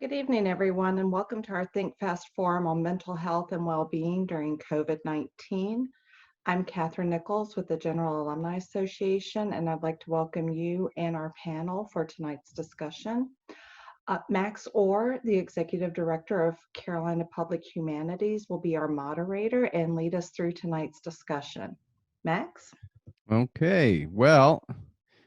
Good evening, everyone, and welcome to our ThinkFast forum on mental health and well-being during COVID-19. I'm Catherine Nichols with the General Alumni Association, and I'd like to welcome you and our panel for tonight's discussion. Max Orr, the Executive Director of Carolina Public Humanities, will be our moderator and lead us through tonight's discussion. Max? Okay, well,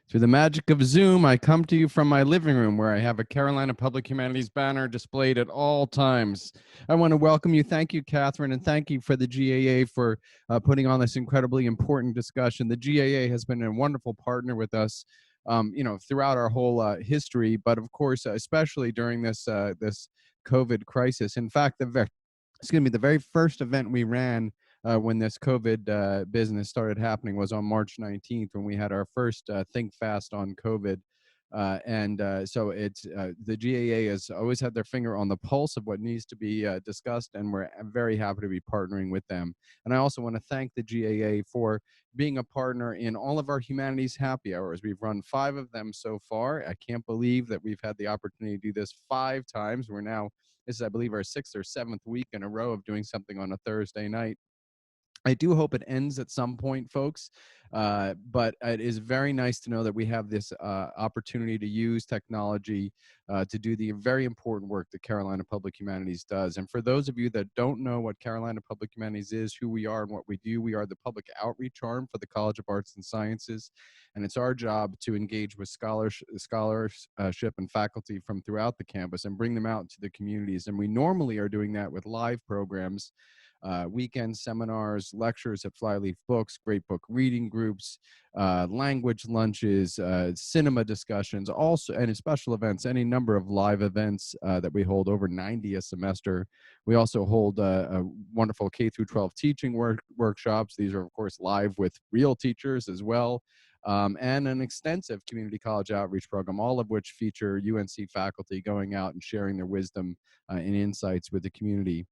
through the magic of Zoom, I come to you from my living room where I have a Carolina Public Humanities banner displayed at all times. I want to welcome you. Thank you, Catherine, and thank you for the GAA for putting on this incredibly important discussion. The GAA has been a wonderful partner with us, throughout our whole history, but of course, especially during this COVID crisis. In fact, the very first event we ran when this COVID business started happening was on March 19th when we had our first ThinkFast on COVID. So the GAA has always had their finger on the pulse of what needs to be discussed, and we're very happy to be partnering with them. And I also want to thank the GAA for being a partner in all of our humanities happy hours. We've run 5 of them so far. I can't believe that we've had the opportunity to do this 5 times. This is, I believe, our 6th or 7th week in a row of doing something on a Thursday night. I do hope it ends at some point, folks, but it is very nice to know that we have this opportunity to use technology to do the very important work that Carolina Public Humanities does. And for those of you that don't know what Carolina Public Humanities is, who we are and what we do, we are the public outreach arm for the College of Arts and Sciences, and it's our job to engage with scholarship and faculty from throughout the campus and bring them out into the communities. And we normally are doing that with live programs, weekend seminars, lectures at Flyleaf Books, great book reading groups, language lunches, cinema discussions, also and special events, any number of live events that we hold, over 90 a semester. We also hold a wonderful K through 12 teaching workshops. These are, of course, live with real teachers as well. And an extensive community college outreach program, all of which feature UNC faculty going out and sharing their wisdom and insights with the community.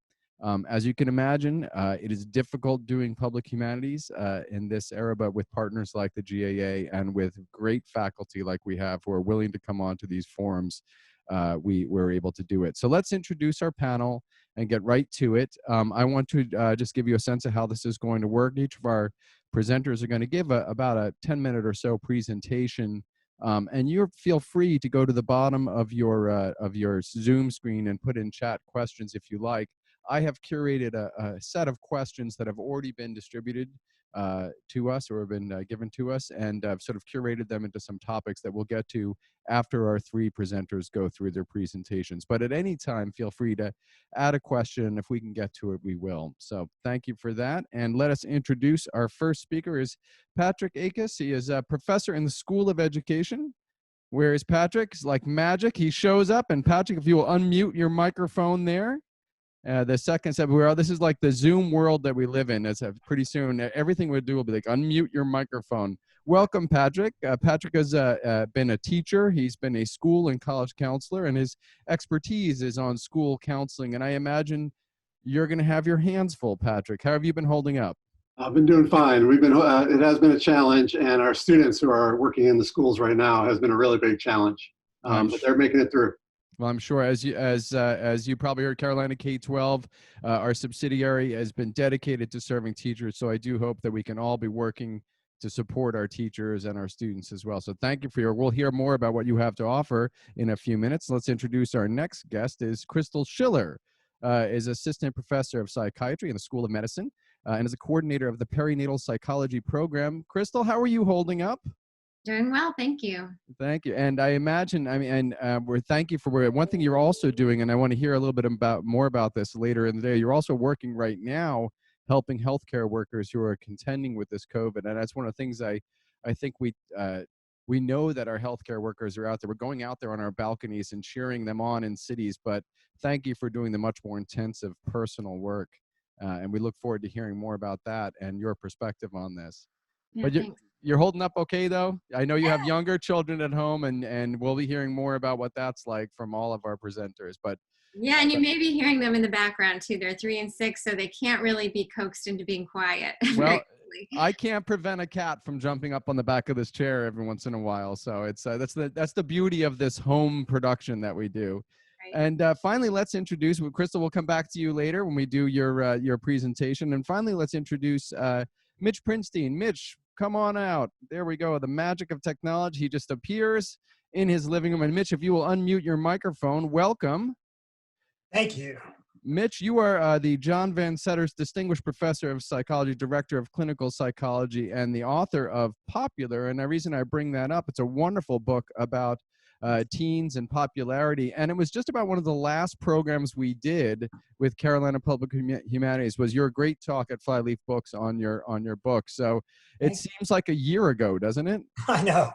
As you can imagine, it is difficult doing public humanities in this era, but with partners like the GAA and with great faculty like we have who are willing to come on to these forums, we're able to do it. So let's introduce our panel and get right to it. I want to just give you a sense of how this is going to work. Each of our presenters are going to give about a 10-minute or so presentation. And you feel free to go to the bottom of your Zoom screen and put in chat questions if you like. I have curated a set of questions that have already been distributed to us or have been given to us, and I've sort of curated them into some topics that we'll get to after our 3 presenters go through their presentations. But at any time, feel free to add a question. If we can get to it, we will. So thank you for that. And let us introduce our first speaker is Patrick Akis. He is a professor in the School of Education. Where is Patrick? It's like magic. He shows up. And Patrick, if you will unmute your microphone there. The second step, this is like the Zoom world that we live in. It's pretty soon, everything we do will be like, unmute your microphone. Welcome, Patrick. Patrick has been a teacher. He's been a school and college counselor, and his expertise is on school counseling. And I imagine you're going to have your hands full, Patrick. How have you been holding up? I've been doing fine. It has been a challenge, and our students who are working in the schools right now has been a really big challenge, but they're making it through. Well, I'm sure, as you probably heard, Carolina K-12, our subsidiary, has been dedicated to serving teachers. So I do hope that we can all be working to support our teachers and our students as well. So thank you we'll hear more about what you have to offer in a few minutes. Let's introduce our next guest. Is Krystal Schiller, is assistant professor of psychiatry in the School of Medicine, and is a coordinator of the perinatal psychology program. Krystal, how are you holding up? Doing well, thank you. Thank you. And I imagine, thank you for one thing you're also doing, and I want to hear a little bit more about this later in the day. You're also working right now helping healthcare workers who are contending with this COVID. And that's one of the things I think we know that our healthcare workers are out there. We're going out there on our balconies and cheering them on in cities, but thank you for doing the much more intensive personal work. And we look forward to hearing more about that and your perspective on this. Yeah, But thanks. You're holding up okay, though? I know you have younger children at home, and we'll be hearing more about what that's like from all of our presenters. But yeah, and you may be hearing them in the background, too. They're 3 and 6, so they can't really be coaxed into being quiet. Well, I can't prevent a cat from jumping up on the back of this chair every once in a while. So it's that's the beauty of this home production that we do. And finally, let's introduce, Krystal, we'll come back to you later when we do your presentation. And finally, let's introduce Mitch Prinstein. Mitch, come on out. There we go. The magic of technology. He just appears in his living room. And Mitch, if you will unmute your microphone, welcome. Thank you. Mitch, you are the John Van Setter's Distinguished Professor of Psychology, Director of Clinical Psychology, and the author of Popular. And the reason I bring that up, it's a wonderful book about teens and popularity. And it was just about one of the last programs we did with Carolina Public Humanities was your great talk at Flyleaf Books on your book. So it seems like a year ago, doesn't it? I know.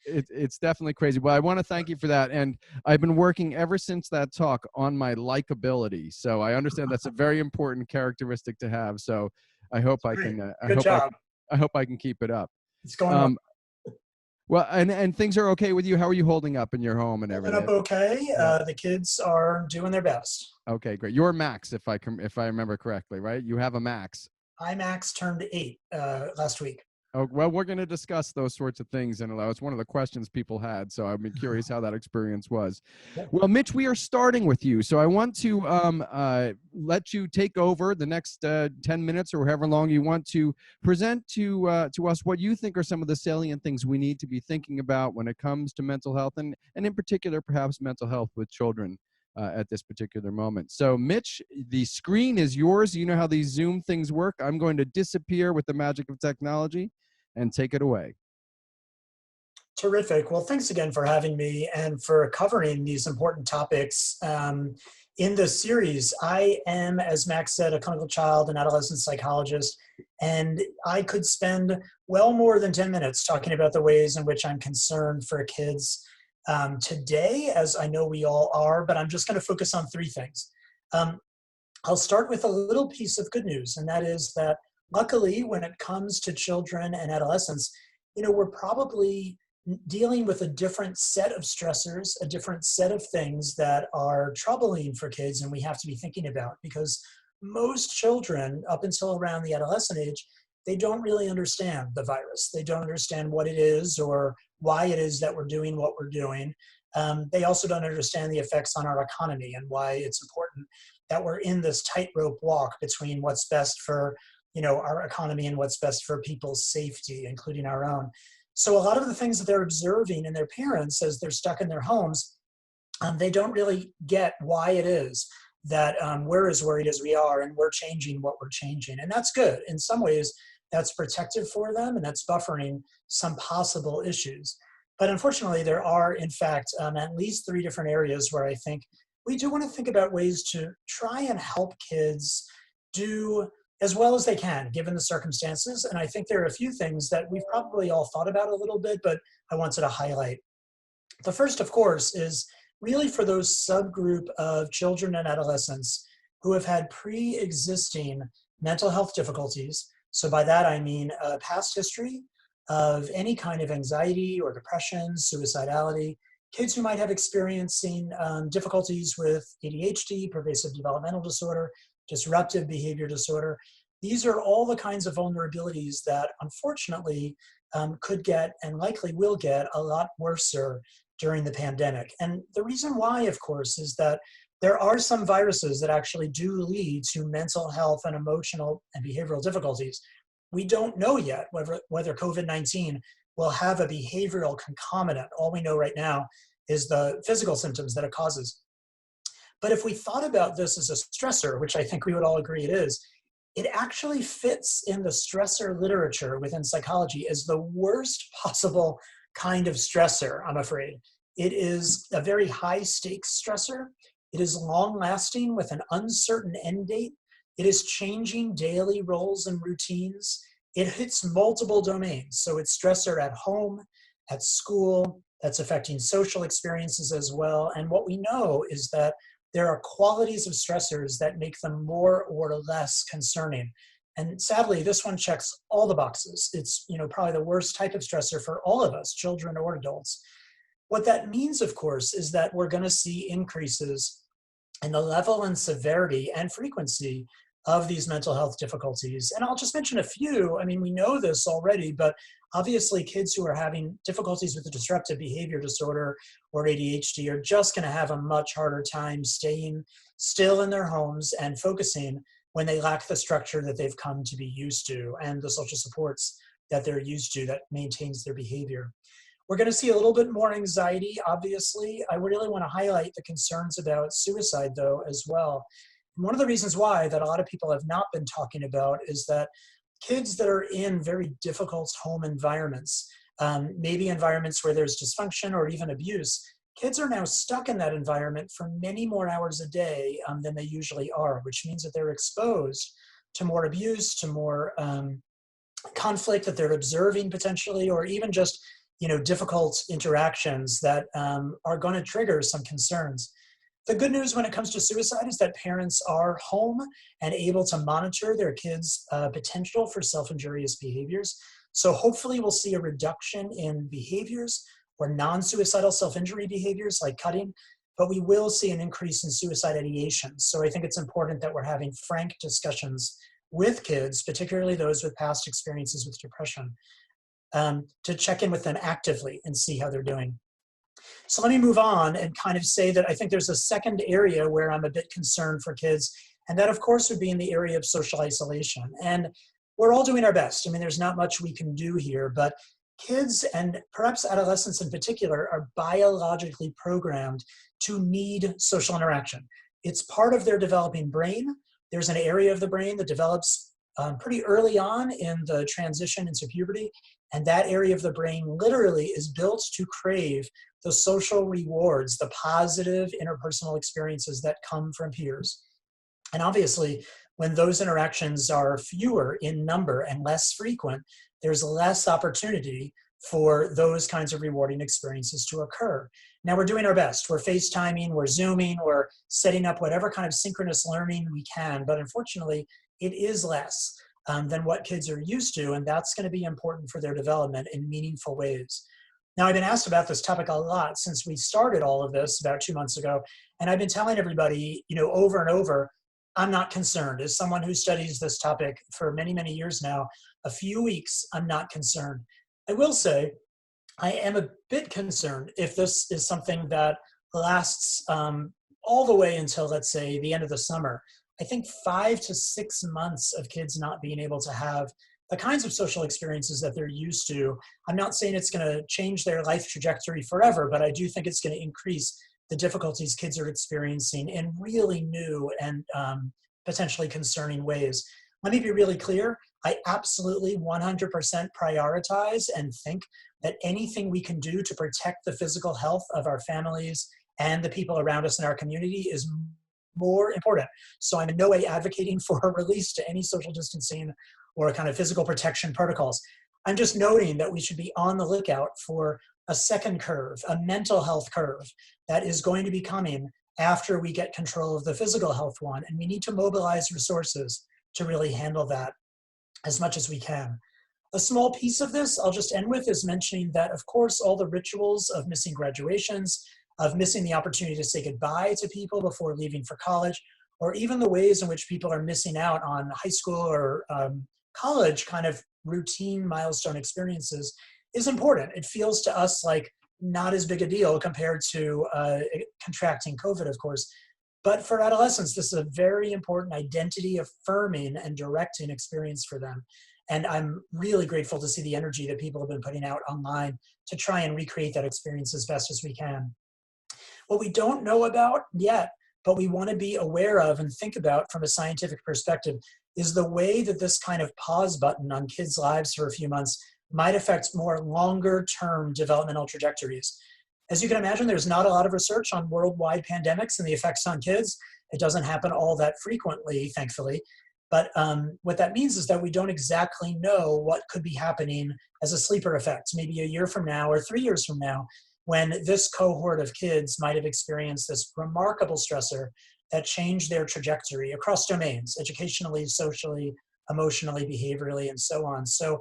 It's definitely crazy. Well, I want to thank you for that. And I've been working ever since that talk on my likability. So I understand that's a very important characteristic to have. So I hope I can. I hope I can keep it up. It's going on. Well, and things are okay with you. How are you holding up in your home and everything? Holding up okay. The kids are doing their best. Okay, great. You're Max, if I remember correctly, right? You have a Max. Max turned 8 last week. Oh, well, we're going to discuss those sorts of things, and it's one of the questions people had, so I'm curious how that experience was. Yeah. Well, Mitch, we are starting with you, so I want to let you take over the next 10 minutes or however long you want to present to us what you think are some of the salient things we need to be thinking about when it comes to mental health, and in particular, perhaps mental health with children. At this particular moment. So Mitch, the screen is yours. You know how these Zoom things work. I'm going to disappear with the magic of technology and take it away. Terrific. Well, thanks again for having me and for covering these important topics in this series. I am, as Max said, a clinical child and adolescent psychologist, and I could spend well more than 10 minutes talking about the ways in which I'm concerned for kids today, as I know we all are, but I'm just going to focus on 3 things. I'll start with a little piece of good news, and that is that luckily, when it comes to children and adolescents, we're probably dealing with a different set of stressors, a different set of things that are troubling for kids, and we have to be thinking about, because most children, up until around the adolescent age, they don't really understand the virus. They don't understand what it is or why it is that we're doing what we're doing. They also don't understand the effects on our economy and why it's important that we're in this tightrope walk between what's best for our economy and what's best for people's safety, including our own. So a lot of the things that they're observing in their parents as they're stuck in their homes, they don't really get why it is that we're as worried as we are and we're changing what we're changing. And that's good. In some ways, that's protective for them and that's buffering some possible issues. But unfortunately, there are, in fact, at least 3 different areas where I think we do want to think about ways to try and help kids do as well as they can, given the circumstances. And I think there are a few things that we've probably all thought about a little bit, but I wanted to highlight. The first, of course, is really for those subgroup of children and adolescents who have had pre-existing mental health difficulties. So by that, I mean a past history of any kind of anxiety or depression, suicidality, kids who might have experiencing difficulties with ADHD, pervasive developmental disorder, disruptive behavior disorder. These are all the kinds of vulnerabilities that unfortunately could get and likely will get a lot worse during the pandemic. And the reason why, of course, is that there are some viruses that actually do lead to mental health and emotional and behavioral difficulties. We don't know yet whether COVID-19 will have a behavioral concomitant. All we know right now is the physical symptoms that it causes. But if we thought about this as a stressor, which I think we would all agree it is, it actually fits in the stressor literature within psychology as the worst possible kind of stressor, I'm afraid. It is a very high stakes stressor. It is long lasting with an uncertain end date. It is changing daily roles and routines. It hits multiple domains. So it's stressor at home, at school, that's affecting social experiences as well. And what we know is that there are qualities of stressors that make them more or less concerning. And sadly, this one checks all the boxes. It's probably the worst type of stressor for all of us, children or adults. What that means, of course, is that we're going to see increases in the level and severity and frequency of these mental health difficulties. And I'll just mention a few. I mean, we know this already, but obviously kids who are having difficulties with the disruptive behavior disorder or ADHD are just going to have a much harder time staying still in their homes and focusing when they lack the structure that they've come to be used to and the social supports that they're used to that maintains their behavior. We're going to see a little bit more anxiety, obviously. I really want to highlight the concerns about suicide, though, as well. And one of the reasons why that a lot of people have not been talking about is that kids that are in very difficult home environments, maybe environments where there's dysfunction or even abuse, kids are now stuck in that environment for many more hours a day than they usually are, which means that they're exposed to more abuse, to more conflict that they're observing potentially, or even just difficult interactions that are going to trigger some concerns. The good news when it comes to suicide is that parents are home and able to monitor their kids' potential for self-injurious behaviors. So hopefully we'll see a reduction in behaviors or non-suicidal self-injury behaviors like cutting, but we will see an increase in suicide ideation. So I think it's important that we're having frank discussions with kids, particularly those with past experiences with depression, to check in with them actively and see how they're doing. So let me move on and kind of say that I think there's a second area where I'm a bit concerned for kids, and that of course would be in the area of social isolation. And we're all doing our best. I mean, there's not much we can do here, but kids and perhaps adolescents in particular are biologically programmed to need social interaction. It's part of their developing brain. There's an area of the brain that develops pretty early on in the transition into puberty, and that area of the brain literally is built to crave the social rewards, the positive interpersonal experiences that come from peers. And obviously, when those interactions are fewer in number and less frequent, there's less opportunity for those kinds of rewarding experiences to occur. Now we're doing our best. We're FaceTiming, we're Zooming, we're setting up whatever kind of synchronous learning we can, but unfortunately, it is less than what kids are used to, and that's going to be important for their development in meaningful ways. Now, I've been asked about this topic a lot since we started all of this about 2 months ago, and I've been telling everybody, over and over, I'm not concerned. As someone who studies this topic for many, many years now, a few weeks, I'm not concerned. I will say I am a bit concerned if this is something that lasts all the way until, let's say, the end of the summer. I think 5 to 6 months of kids not being able to have the kinds of social experiences that they're used to. I'm not saying it's going to change their life trajectory forever, but I do think it's going to increase the difficulties kids are experiencing in really new and potentially concerning ways. Let me be really clear. I absolutely 100% prioritize and think that anything we can do to protect the physical health of our families and the people around us in our community is more important. So I'm in no way advocating for a release to any social distancing or kind of physical protection protocols. I'm just noting that we should be on the lookout for a second curve, a mental health curve that is going to be coming after we get control of the physical health one. And we need to mobilize resources to really handle that as much as we can. A small piece of this I'll just end with is mentioning that, of course, all the rituals of missing graduations, of missing the opportunity to say goodbye to people before leaving for college, or even the ways in which people are missing out on high school or college kind of routine milestone experiences is important. It feels to us like not as big a deal compared to contracting COVID, of course. But for adolescents, this is a very important identity affirming and directing experience for them. And I'm really grateful to see the energy that people have been putting out online to try and recreate that experience as best as we can. What we don't know about yet, but we want to be aware of and think about from a scientific perspective, is the way that this kind of pause button on kids' lives for a few months might affect more longer-term developmental trajectories. As you can imagine, there's not a lot of research on worldwide pandemics and the effects on kids. It doesn't happen all that frequently, thankfully. But what that means is that we don't exactly know what could be happening as a sleeper effect, maybe a year from now or 3 years from now, when this cohort of kids might have experienced this remarkable stressor that changed their trajectory across domains, educationally, socially, emotionally, behaviorally, and so on. So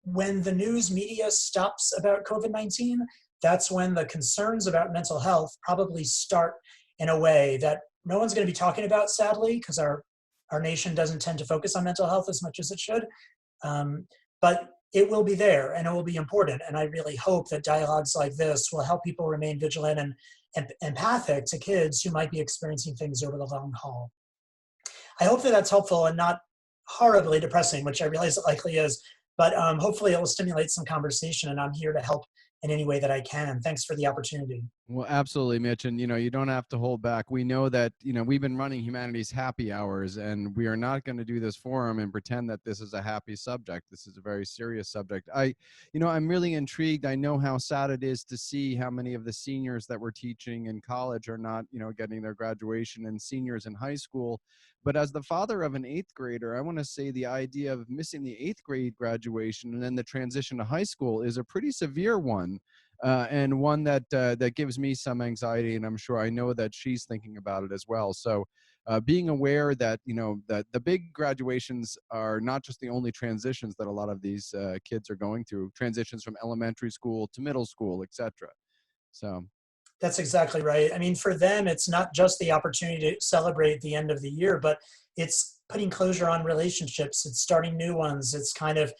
when the news media stops about COVID-19, that's when the concerns about mental health probably start in a way that no one's going to be talking about, sadly, because our Our nation doesn't tend to focus on mental health as much as it should, but it will be there and it will be important. And I really hope that dialogues like this will help people remain vigilant and empathic to kids who might be experiencing things over the long haul. I hope that that's helpful and not horribly depressing, which I realize it likely is, but hopefully it will stimulate some conversation, and I'm here to help in any way that I can. Thanks for the opportunity. Well, absolutely, Mitch. And, you don't have to hold back. We know that, we've been running Humanities Happy Hours, and we are not going to do this forum and pretend that this is a happy subject. This is a very serious subject. I'm really intrigued. I know how sad it is to see how many of the seniors that we're teaching in college are not, getting their graduation, and seniors in high school. But as the father of an 8th grader, I want to say the idea of missing the 8th grade graduation and then the transition to high school is a pretty severe one. And one that gives me some anxiety, and I know that she's thinking about it as well. So being aware that, that the big graduations are not just the only transitions that a lot of these kids are going through, transitions from elementary school to middle school, etc. So. That's exactly right. I mean, for them, it's not just the opportunity to celebrate the end of the year, but it's putting closure on relationships. It's starting new ones. It's kind of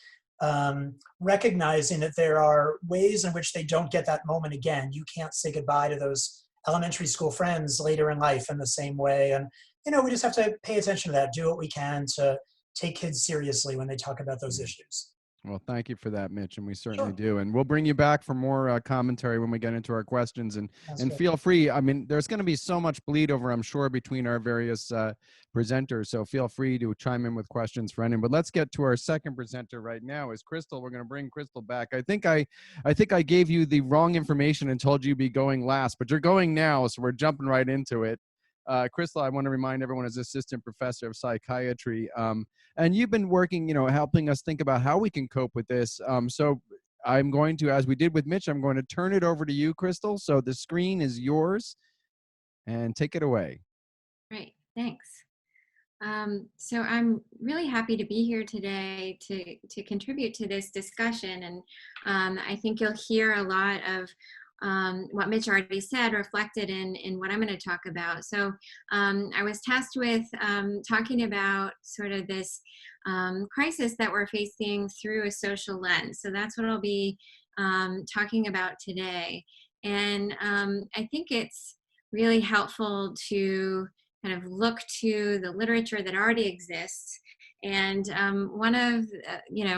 recognizing that there are ways in which they don't get that moment again. You can't say goodbye to those elementary school friends later in life in the same way. And, we just have to pay attention to that, do what we can to take kids seriously when they talk about those issues. Well, thank you for that, Mitch, and we certainly do. And we'll bring you back for more commentary when we get into our questions. And feel free. I mean, there's going to be so much bleed over, I'm sure, between our various presenters. So feel free to chime in with questions for anyone. But let's get to our second presenter right now. Is Krystal. We're going to bring Krystal back. I think I gave you the wrong information and told you to be going last, but you're going now, so we're jumping right into it. Krystal, I want to remind everyone, is assistant professor of psychiatry. And you've been working, helping us think about how we can cope with this. So I'm going to, as we did with Mitch, I'm going to turn it over to you, Krystal. So the screen is yours, and take it away. Great, thanks. So I'm really happy to be here today to contribute to this discussion. And I think you'll hear a lot of what Mitch already said reflected in what I'm going to talk about. So I was tasked with talking about sort of this crisis that we're facing through a social lens. So that's what I'll be talking about today. And I think it's really helpful to kind of look to the literature that already exists. And one of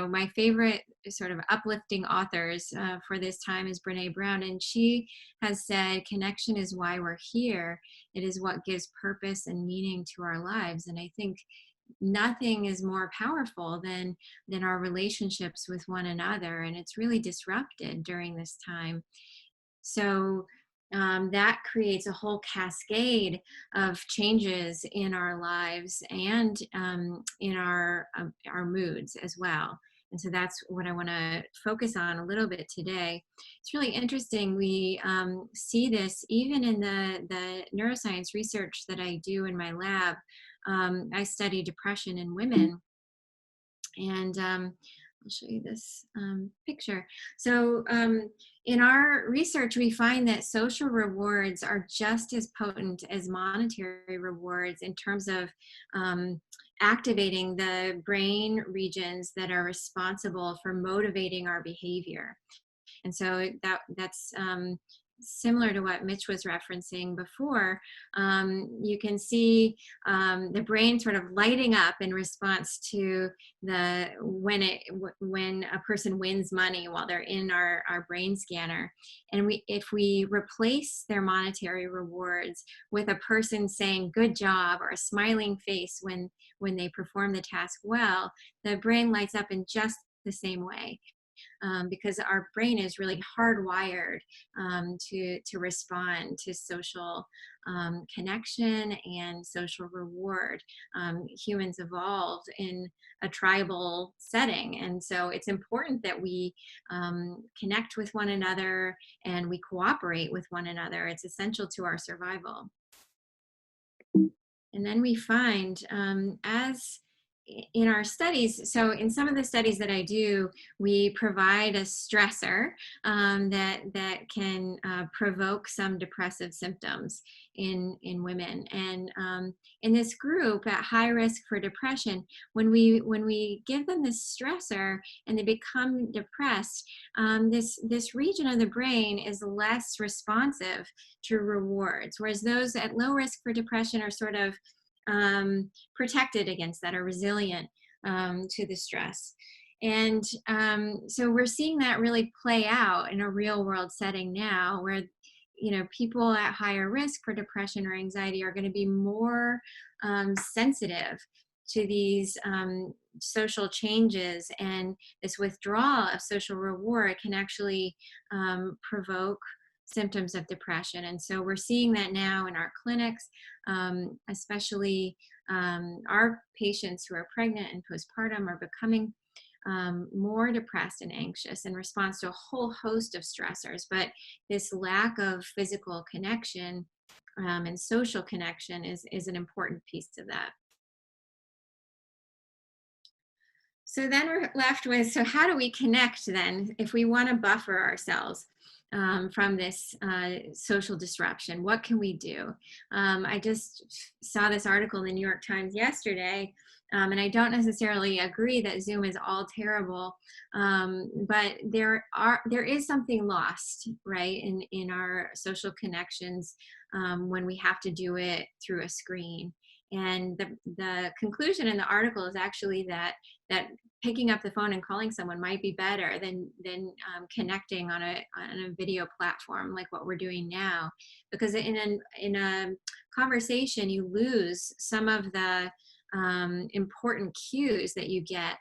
my favorite sort of uplifting authors for this time is Bren Brown, and she has said, "Connection is why we're here. It is what gives purpose and meaning to our lives." And I think nothing is more powerful than our relationships with one another, and it's really disrupted during this time. So that creates a whole cascade of changes in our lives and in our moods as well. And so that's what I want to focus on a little bit today. It's really interesting. We see this even in the neuroscience research that I do in my lab. I study depression in women. And I'll show you this picture. So in our research, we find that social rewards are just as potent as monetary rewards in terms of activating the brain regions that are responsible for motivating our behavior. And so that's similar to what Mitch was referencing before. You can see the brain sort of lighting up in response to when a person wins money while they're in our brain scanner. And if we replace their monetary rewards with a person saying good job or a smiling face when they perform the task well, the brain lights up in just the same way. Because our brain is really hardwired to respond to social connection and social reward. Humans evolved in a tribal setting, and so it's important that we connect with one another and we cooperate with one another. It's essential to our survival. And then we find as in our studies, so in some of the studies that I do, we provide a stressor that can provoke some depressive symptoms in women. And in this group at high risk for depression, when we give them this stressor and they become depressed, this region of the brain is less responsive to rewards, whereas those at low risk for depression are sort of protected against that, or resilient to the stress. And so we're seeing that really play out in a real world setting now, where people at higher risk for depression or anxiety are going to be more sensitive to these social changes, and this withdrawal of social reward can actually provoke symptoms of depression. And so we're seeing that now in our clinics, especially our patients who are pregnant and postpartum are becoming more depressed and anxious in response to a whole host of stressors. But this lack of physical connection and social connection is an important piece of that. So then we're left with, so how do we connect then if we want to buffer ourselves from this social disruption? What can we do? I just saw this article in the New York Times yesterday, and I don't necessarily agree that Zoom is all terrible, but there is something lost, right, in our social connections when we have to do it through a screen. And the conclusion in the article is actually that picking up the phone and calling someone might be better than connecting on a video platform like what we're doing now, because in a conversation you lose some of the important cues that you get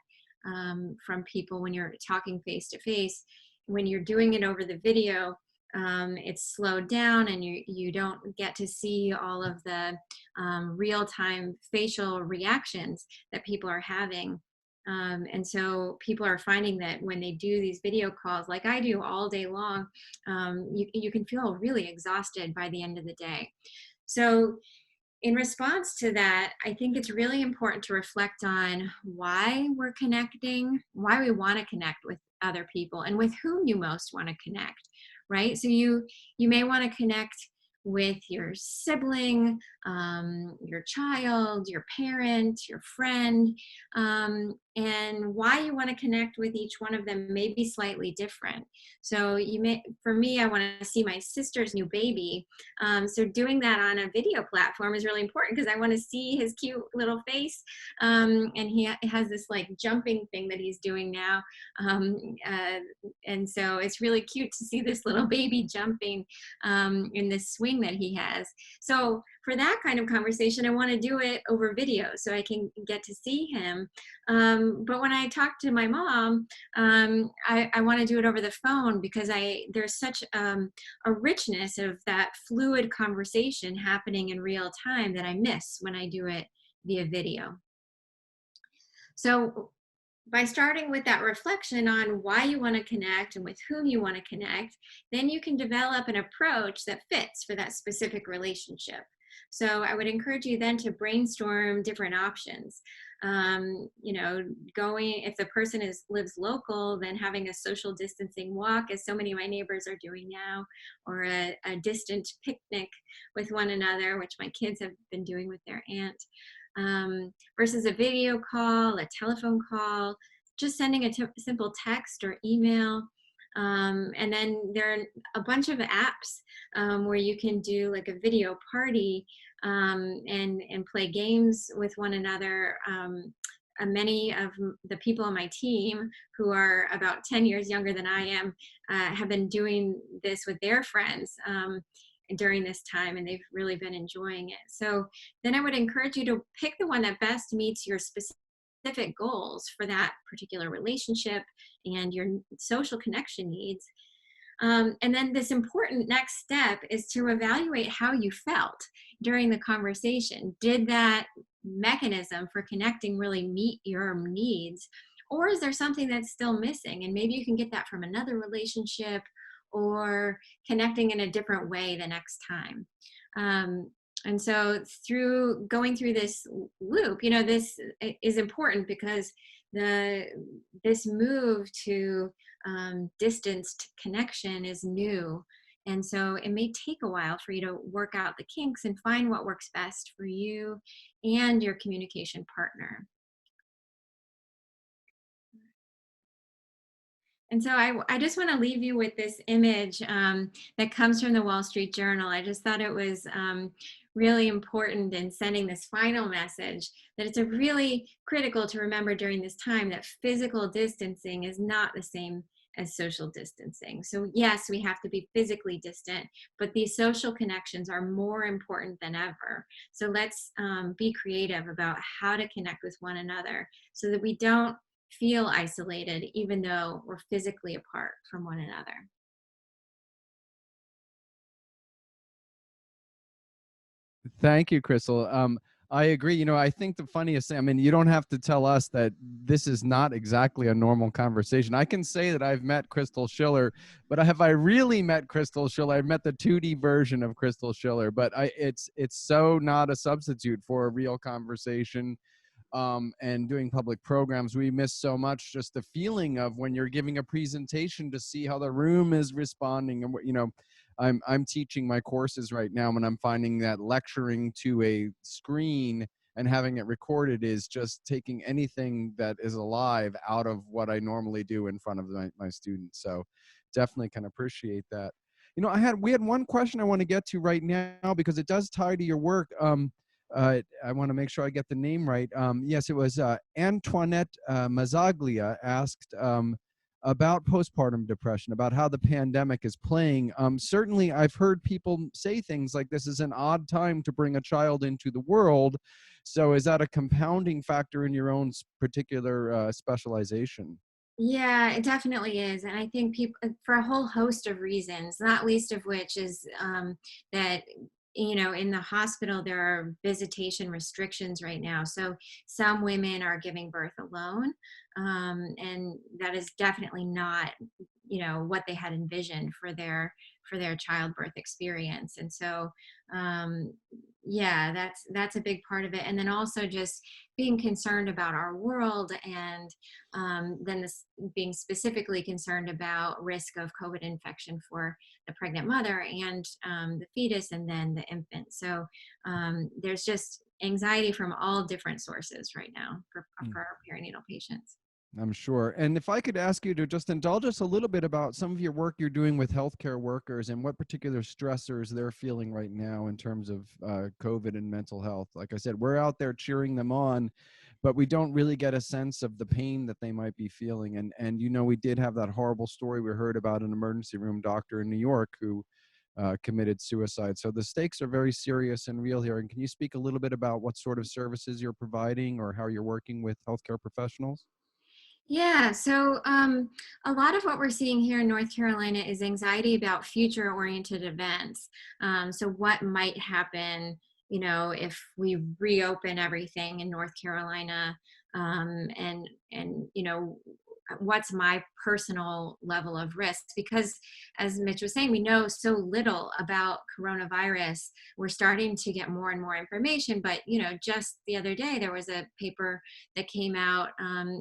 from people when you're talking face to face. When you're doing it over the video, it's slowed down, and you don't get to see all of the real-time facial reactions that people are having. And so people are finding that when they do these video calls, like I do all day long, you can feel really exhausted by the end of the day. So in response to that, I think it's really important to reflect on why we're connecting, why we want to connect with other people, and with whom you most want to connect, right? So you may want to connect with your sibling, your child, your parent, your friend, and why you want to connect with each one of them may be slightly different. So for me, I want to see my sister's new baby. So doing that on a video platform is really important because I want to see his cute little face. And he has this like jumping thing that he's doing now. And so it's really cute to see this little baby jumping in this swing that he has. So for that kind of conversation, I want to do it over video so I can get to see him. But when I talk to my mom, I want to do it over the phone because there's such a richness of that fluid conversation happening in real time that I miss when I do it via video. So by starting with that reflection on why you want to connect and with whom you want to connect, then you can develop an approach that fits for that specific relationship. So I would encourage you then to brainstorm different options. If the person lives local, then having a social distancing walk, as so many of my neighbors are doing now, or a distant picnic with one another, which my kids have been doing with their aunt, versus a video call, a telephone call, just sending a simple text or email. And then there are a bunch of apps where you can do like a video party and play games with one another. Many of the people on my team who are about 10 years younger than I am have been doing this with their friends during this time, and they've really been enjoying it. So then I would encourage you to pick the one that best meets your specific goals for that particular relationship and your social connection needs. And then this important next step is to evaluate how you felt during the conversation. Did that mechanism for connecting really meet your needs? Or is there something that's still missing? And maybe you can get that from another relationship or connecting in a different way the next time. And so through going through this loop, this is important because this move to distanced connection is new. And so it may take a while for you to work out the kinks and find what works best for you and your communication partner. And so I just want to leave you with this image that comes from the Wall Street Journal. I just thought it was really important in sending this final message that it's really critical to remember during this time that physical distancing is not the same as social distancing. So yes, we have to be physically distant, but these social connections are more important than ever. So let's be creative about how to connect with one another so that we don't feel isolated, even though we're physically apart from one another. Thank you, Krystal. I agree. I think the funniest thing, I mean, you don't have to tell us that this is not exactly a normal conversation. I can say that I've met Krystal Schiller, but have I really met Krystal Schiller? I've met the 2D version of Krystal Schiller, but it's so not a substitute for a real conversation. And doing public programs, we miss so much just the feeling of when you're giving a presentation to see how the room is responding. And I'm teaching my courses right now, and I'm finding that lecturing to a screen and having it recorded is just taking anything that is alive out of what I normally do in front of my students. So definitely can appreciate that. We had one question I want to get to right now because it does tie to your work. I want to make sure I get the name right. Yes, it was Antoinette Mazzaglia asked about postpartum depression, about how the pandemic is playing. Certainly, I've heard people say things like this is an odd time to bring a child into the world. So is that a compounding factor in your own particular specialization? Yeah, it definitely is. And I think people, for a whole host of reasons, not least of which is that, in the hospital, there are visitation restrictions right now. So some women are giving birth alone. And that is definitely not, what they had envisioned for their childbirth experience. And so, yeah, that's a big part of it. And then also just being concerned about our world, and then this being specifically concerned about risk of COVID infection for the pregnant mother and the fetus and then the infant. So there's just anxiety from all different sources right now for our perinatal patients. I'm sure. And if I could ask you to just indulge us a little bit about some of your work you're doing with healthcare workers and what particular stressors they're feeling right now in terms of COVID and mental health. Like I said, we're out there cheering them on, but we don't really get a sense of the pain that they might be feeling. And we did have that horrible story we heard about an emergency room doctor in New York who committed suicide. So the stakes are very serious and real here. And can you speak a little bit about what sort of services you're providing or how you're working with healthcare professionals? Yeah, so a lot of what we're seeing here in North Carolina is anxiety about future-oriented events. So what might happen, if we reopen everything in North Carolina, and what's my personal level of risk? Because as Mitch was saying, we know so little about coronavirus. We're starting to get more and more information, but just the other day there was a paper that came out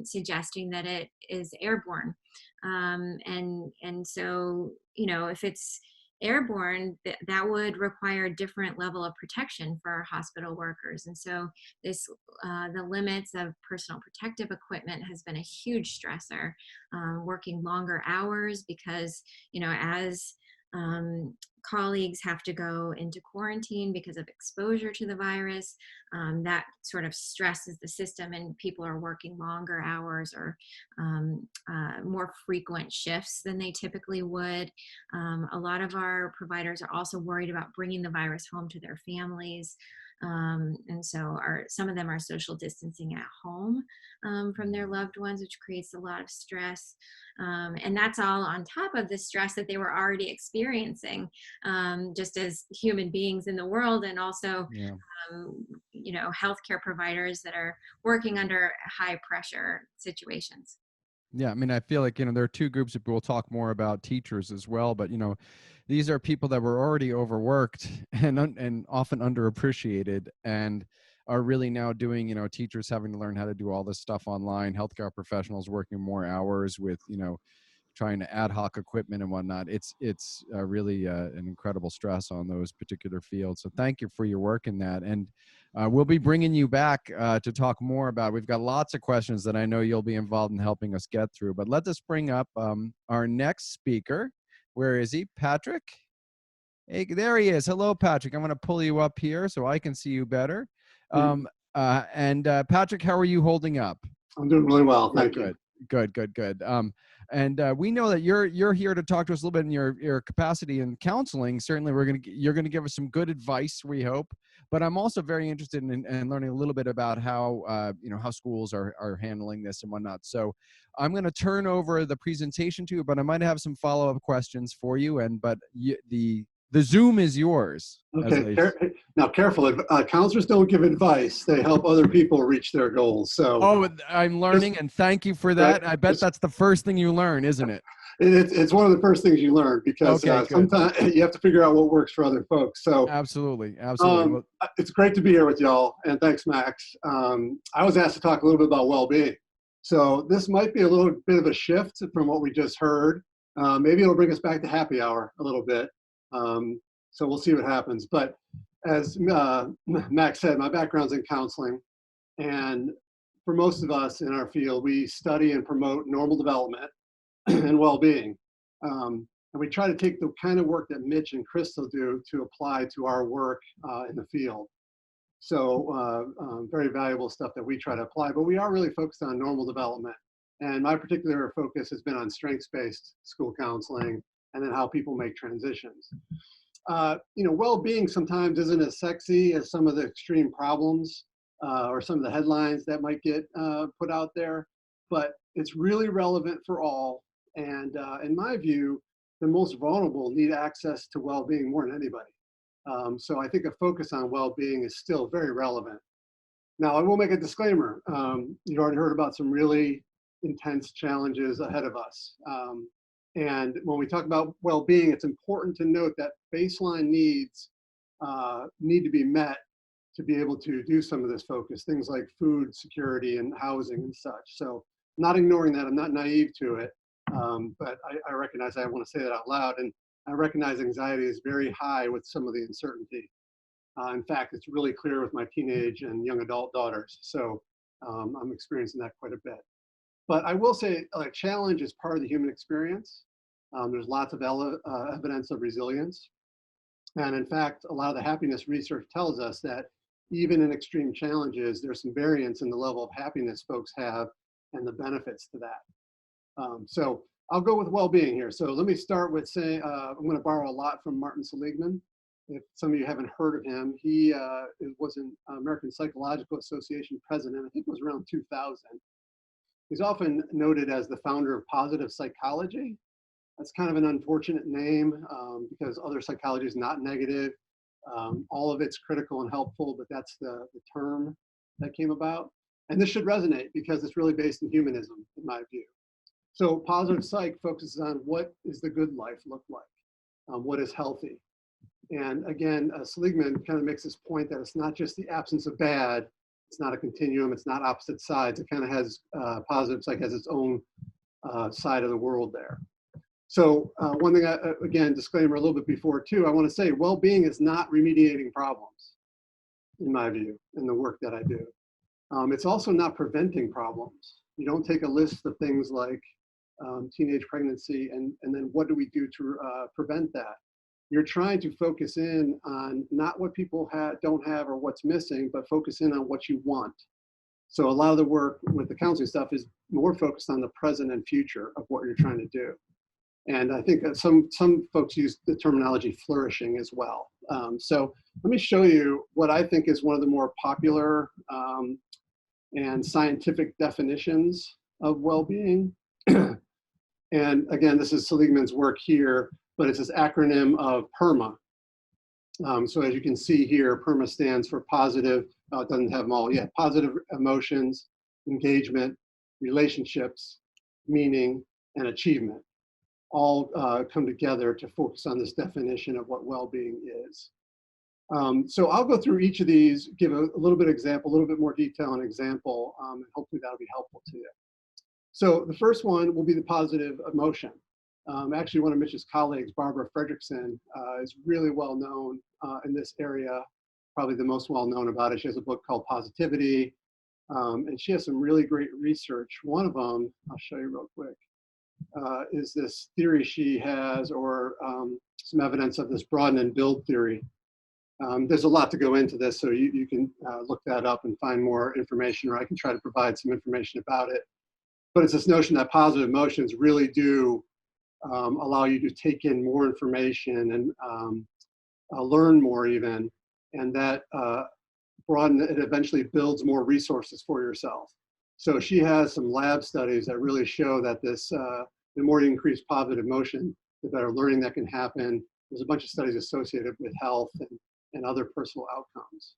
suggesting that it is airborne, and so if it's airborne, that would require a different level of protection for our hospital workers. And so the limits of personal protective equipment has been a huge stressor. Working longer hours because as colleagues have to go into quarantine because of exposure to the virus, that sort of stresses the system, and people are working longer hours or more frequent shifts than they typically would. A lot of our providers are also worried about bringing the virus home to their families. And so some of them are social distancing at home from their loved ones, which creates a lot of stress. And that's all on top of the stress that they were already experiencing, just as human beings in the world, and also, Yeah. Healthcare providers that are working under high pressure situations. Yeah, I mean, I feel like, there are two groups of people. We'll talk more about teachers as well, but, these are people that were already overworked and often underappreciated, and are really now doing, teachers having to learn how to do all this stuff online, healthcare professionals working more hours with, trying to ad hoc equipment and whatnot. It's really an incredible stress on those particular fields. So thank you for your work in that. And we'll be bringing you back to talk more about. We've got lots of questions that I know you'll be involved in helping us get through. But let us bring up our next speaker. Where is he? Patrick? Hey, there he is. Hello, Patrick. I'm going to pull you up here so I can see you better. Patrick, how are you holding up? I'm doing really well. Thank you. Good. And we know that you're here to talk to us a little bit in your capacity in counseling. Certainly, you're going to give us some good advice, we hope. But I'm also very interested in learning a little bit about how how schools are handling this and whatnot. So I'm going to turn over the presentation to you, but I might have some follow-up questions for you. The Zoom is yours. Okay. Now, careful. Counselors don't give advice. They help other people reach their goals. So, I'm learning, and thank you for that. I bet that's the first thing you learn, isn't it? It's one of the first things you learn, because sometimes you have to figure out what works for other folks. So, absolutely. It's great to be here with y'all, and thanks, Max. I was asked to talk a little bit about well-being. So this might be a little bit of a shift from what we just heard. Maybe it'll bring us back to happy hour a little bit. So we'll see what happens. But as Max said, my background's in counseling. And for most of us in our field, we study and promote normal development and well-being. And we try to take the kind of work that Mitch and Krystal do to apply to our work in the field. So very valuable stuff that we try to apply, but we are really focused on normal development. And my particular focus has been on strengths-based school counseling, and then how people make transitions. Well-being sometimes isn't as sexy as some of the extreme problems or some of the headlines that might get put out there, but it's really relevant for all. And in my view, the most vulnerable need access to well-being more than anybody. So I think a focus on well-being is still very relevant. Now, I will make a disclaimer. You've already heard about some really intense challenges ahead of us. And when we talk about well-being, it's important to note that baseline needs need to be met to be able to do some of this focus, things like food security and housing and such. So not ignoring that, I'm not naive to it, but I recognize I want to say that out loud. And I recognize anxiety is very high with some of the uncertainty. In fact, it's really clear with my teenage and young adult daughters. So I'm experiencing that quite a bit. But I will say challenge is part of the human experience. There's lots of evidence of resilience. And in fact, a lot of the happiness research tells us that even in extreme challenges, there's some variance in the level of happiness folks have and the benefits to that. So I'll go with well-being here. So let me start with saying, I'm going to borrow a lot from Martin Seligman. If some of you haven't heard of him, he was an American Psychological Association president, I think it was around 2000. He's often noted as the founder of positive psychology. That's kind of an unfortunate name because other psychology is not negative. All of it's critical and helpful, but that's the term that came about. And this should resonate because it's really based in humanism, in my view. So positive psych focuses on what is the good life look like, what is healthy. And again, Seligman kind of makes this point that it's not just the absence of bad, it's not a continuum, it's not opposite sides. It kind of has, positive psych has its own side of the world there. So one thing, again, disclaimer a little bit before too, I want to say well-being is not remediating problems, in my view, in the work that I do. It's also not preventing problems. You don't take a list of things like teenage pregnancy and then what do we do to prevent that? You're trying to focus in on not what people don't have or what's missing, but focus in on what you want. So a lot of the work with the counseling stuff is more focused on the present and future of what you're trying to do. And I think that some folks use the terminology flourishing as well. So let me show you what I think is one of the more popular and scientific definitions of well-being. And again, this is Seligman's work here, but it's this acronym of PERMA. So as you can see here, PERMA stands for positive, it doesn't have them all yet, positive emotions, engagement, relationships, meaning, and achievement. all come together to focus on this definition of what well-being is. So I'll go through each of these, give a little bit of example, a little bit more detail and example, and hopefully that'll be helpful to you. So the first one will be the positive emotion. Actually, one of Mitch's colleagues, Barbara Fredrickson, is really well known in this area, probably the most well known about it. She has a book called Positivity, and she has some really great research. One of them, I'll show you real quick, is this theory she has, or some evidence of this broaden and build theory. There's a lot to go into this, so you can look that up and find more information, or I can try to provide some information about it. But it's this notion that positive emotions really do allow you to take in more information and learn more even, and that broaden, it eventually builds more resources for yourself. So she has some lab studies that really show that this, the more you increase positive emotion, the better learning that can happen. There's a bunch of studies associated with health and other personal outcomes.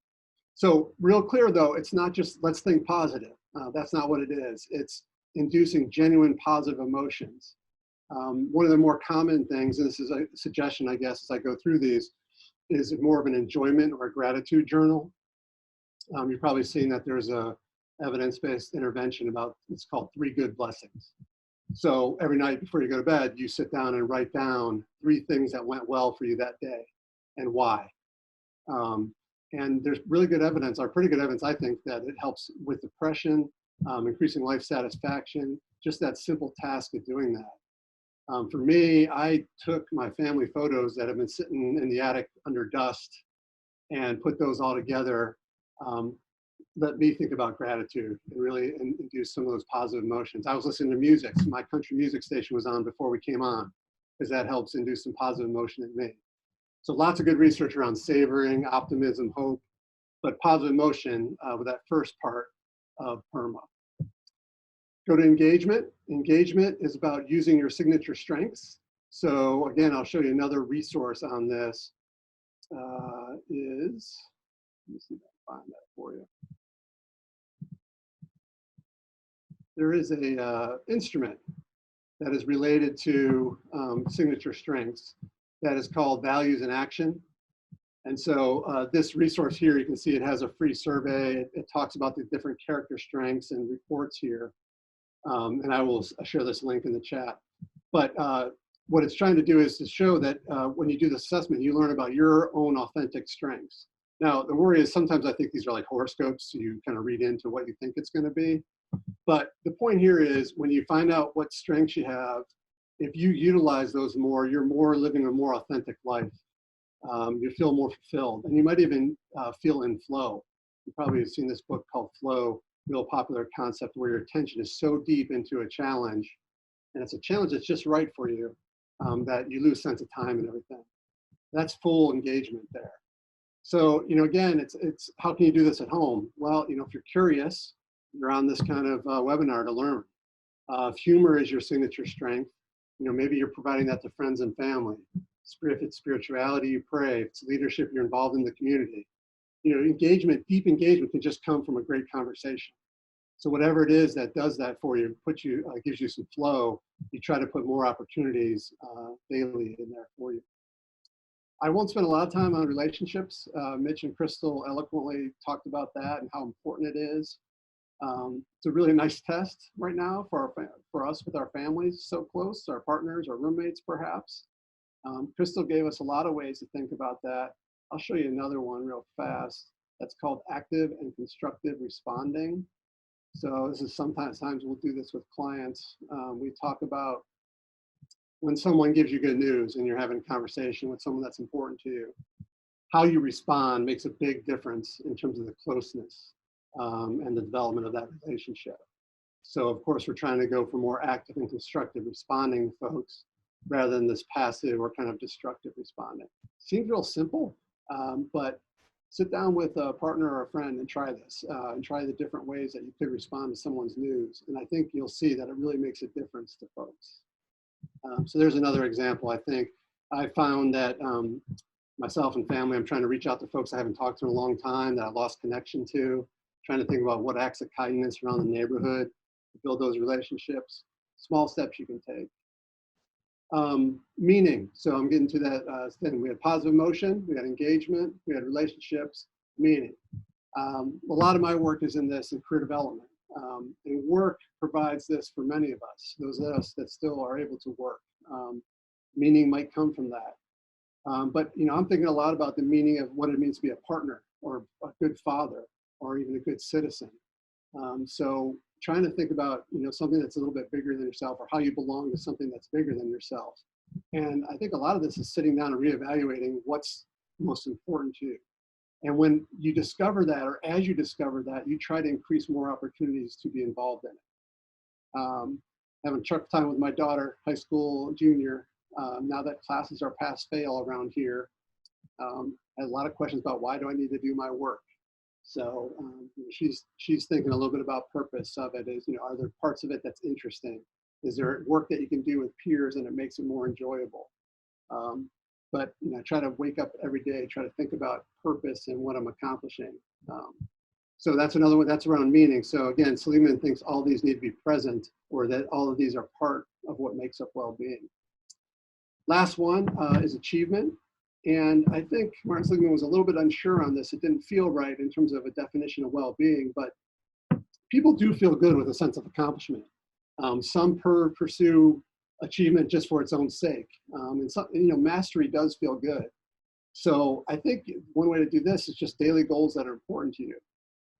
So real clear though, it's not just let's think positive. That's not what it is. It's inducing genuine positive emotions. One of the more common things, and this is a suggestion I guess as I go through these, is more of an enjoyment or a gratitude journal. You've probably seen that there's a evidence-based intervention about, it's called 3 good blessings. So every night before you go to bed, you sit down and write down 3 things that went well for you that day and why. And there's really good evidence, or pretty good evidence, I think, that it helps with depression, increasing life satisfaction, just that simple task of doing that. For me, I took my family photos that have been sitting in the attic under dust and put those all together. Let me think about gratitude and really induce some of those positive emotions. I was listening to music. So my country music station was on before we came on, because that helps induce some positive emotion in me. So lots of good research around savoring, optimism, hope, but positive emotion with that first part of PERMA. Go to engagement. Engagement is about using your signature strengths. So again, I'll show you another resource on this. Let me see if I can find that for you. There is a instrument that is related to signature strengths that is called Values in Action. And so this resource here, you can see it has a free survey. It talks about the different character strengths and reports here. And I will share this link in the chat. But what it's trying to do is to show that when you do the assessment, you learn about your own authentic strengths. Now, the worry is sometimes I think these are like horoscopes, so you kind of read into what you think it's going to be. But the point here is when you find out what strengths you have, if you utilize those more, you're more living a more authentic life. You feel more fulfilled, and you might even feel in flow. You probably have seen this book called Flow, real popular concept where your attention is so deep into a challenge, and it's a challenge that's just right for you, that you lose sense of time and everything. That's full engagement there. So, again, it's how can you do this at home? Well, if you're curious, you're on this kind of webinar to learn. If humor is your signature strength, maybe you're providing that to friends and family. If it's spirituality, you pray. If it's leadership, you're involved in the community. Engagement, deep engagement can just come from a great conversation. So whatever it is that does that for you, gives you some flow, you try to put more opportunities daily in there for you. I won't spend a lot of time on relationships. Mitch and Krystal eloquently talked about that and how important it is. It's a really nice test right now for us with our families so close, our partners, our roommates perhaps. Krystal gave us a lot of ways to think about that. I'll show you another one real fast. That's called active and constructive responding. So this is sometimes we'll do this with clients. We talk about when someone gives you good news and you're having a conversation with someone that's important to you, how you respond makes a big difference in terms of the closeness and the development of that relationship. So of course, we're trying to go for more active and constructive responding to folks rather than this passive or kind of destructive responding. Seems real simple, but sit down with a partner or a friend and try this, and try the different ways that you could respond to someone's news. And I think you'll see that it really makes a difference to folks. So there's another example. I think I found that myself and family, I'm trying to reach out to folks I haven't talked to in a long time that I lost connection to, trying to think about what acts of kindness around the neighborhood to build those relationships, small steps you can take. Meaning, so I'm getting to that thing. We had positive emotion, we had engagement, we had relationships, meaning. A lot of my work is in this in career development. And work provides this for many of us, those of us that still are able to work. Meaning might come from that. But I'm thinking a lot about the meaning of what it means to be a partner or a good father or even a good citizen. So trying to think about something that's a little bit bigger than yourself, or how you belong to something that's bigger than yourself. And I think a lot of this is sitting down and reevaluating what's most important to you. And when you discover that, or as you discover that, you try to increase more opportunities to be involved in it. Having truck time with my daughter, high school junior, now that classes are pass fail around here, had a lot of questions about why do I need to do my work. So she's thinking a little bit about purpose of it. Is are there parts of it that's interesting? Is there work that you can do with peers and it makes it more enjoyable? But try to wake up every day, try to think about purpose and what I'm accomplishing. So that's another one. That's around meaning. So again, Seligman thinks all these need to be present, or that all of these are part of what makes up well-being. Last one is achievement. And I think Martin Seligman was a little bit unsure on this. It didn't feel right in terms of a definition of well-being, but people do feel good with a sense of accomplishment. Some pursue achievement just for its own sake. And some, mastery does feel good. So I think one way to do this is just daily goals that are important to you.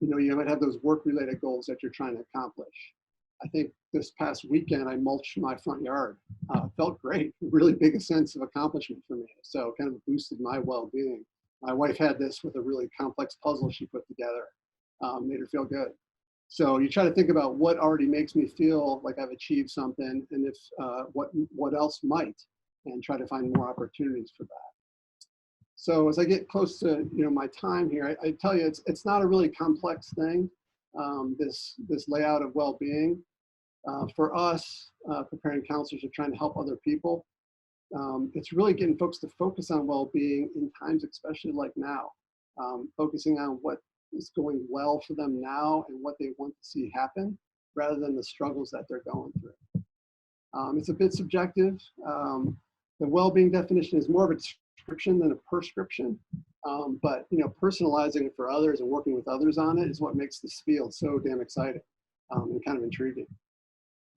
You might have those work-related goals that you're trying to accomplish. I think this past weekend, I mulched my front yard. Felt great, really big sense of accomplishment for me. So kind of boosted my well-being. My wife had this with a really complex puzzle she put together, made her feel good. So you try to think about what already makes me feel like I've achieved something, and if what else might, and try to find more opportunities for that. So as I get close to my time here, I tell you it's not a really complex thing. This layout of well-being. For us, preparing counselors are trying to help other people. It's really getting folks to focus on well-being in times, especially like now, focusing on what is going well for them now and what they want to see happen, rather than the struggles that they're going through. It's a bit subjective. The well-being definition is more of a description than a prescription. But personalizing it for others and working with others on it is what makes this field so damn exciting and kind of intriguing.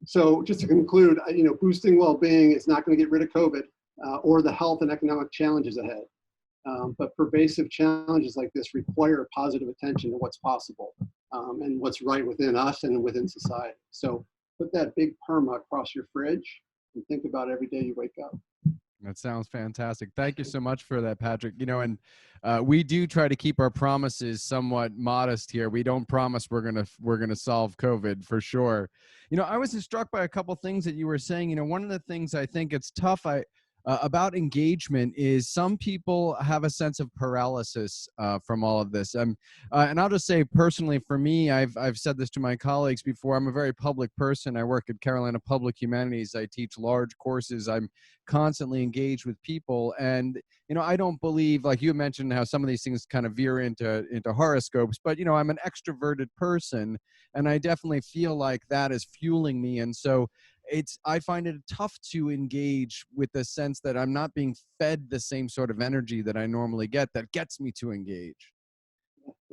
So just to conclude, boosting well-being is not going to get rid of COVID or the health and economic challenges ahead. But pervasive challenges like this require positive attention to what's possible and what's right within us and within society. So put that big perma across your fridge and think about it every day you wake up. That sounds fantastic. Thank you so much for that, Patrick. And we do try to keep our promises somewhat modest here. We don't promise we're gonna solve COVID for sure. I was struck by a couple things that you were saying. One of the things I think it's tough about engagement is some people have a sense of paralysis from all of this. And I'll just say personally, for me, I've said this to my colleagues before. I'm a very public person. I work at Carolina Public Humanities. I teach large courses. I'm constantly engaged with people, and I don't believe, like you mentioned, how some of these things kind of veer into horoscopes. But I'm an extroverted person, and I definitely feel like that is fueling me. And so I find it tough to engage with the sense that I'm not being fed the same sort of energy that I normally get that gets me to engage.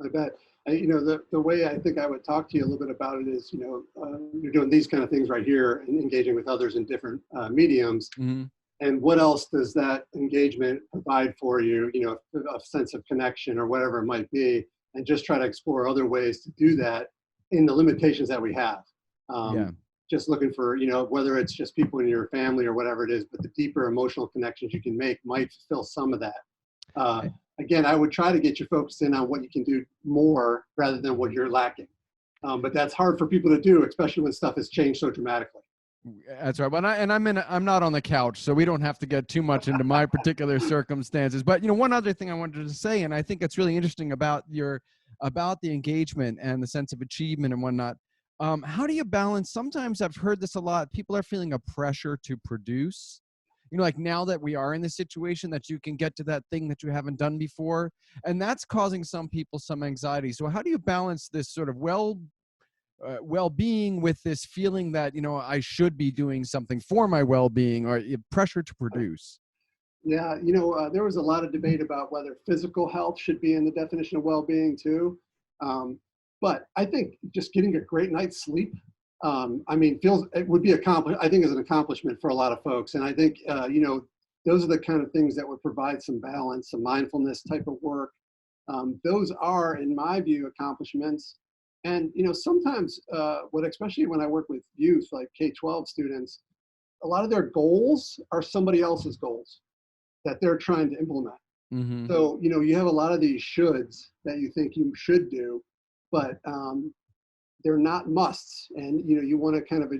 I bet. The way I think I would talk to you a little bit about it is, you're doing these kind of things right here and engaging with others in different mediums. Mm-hmm. And what else does that engagement provide for you, a sense of connection or whatever it might be, and just try to explore other ways to do that in the limitations that we have. Just looking for, whether it's just people in your family or whatever it is, but the deeper emotional connections you can make might fulfill some of that. Again, I would try to get you focused in on what you can do more rather than what you're lacking. But that's hard for people to do, especially when stuff has changed so dramatically. That's right. But I'm not on the couch, so we don't have to get too much into my particular circumstances. But one other thing I wanted to say, and I think it's really interesting about the engagement and the sense of achievement and whatnot. How do you balance? Sometimes I've heard this a lot. People are feeling a pressure to produce. Like now that we are in this situation, that you can get to that thing that you haven't done before, and that's causing some people some anxiety. So how do you balance this sort of well-being with this feeling that, I should be doing something for my well-being, or pressure to produce? Yeah, there was a lot of debate about whether physical health should be in the definition of well-being too. But I think just getting a great night's sleep, it would be accomplished. I think is an accomplishment for a lot of folks. And I think, those are the kind of things that would provide some balance, some mindfulness type of work. Those are, in my view, accomplishments. And, sometimes especially when I work with youth, like K-12 students, a lot of their goals are somebody else's goals that they're trying to implement. Mm-hmm. So, you have a lot of these shoulds that you think you should do, but they're not musts. And, you want to kind of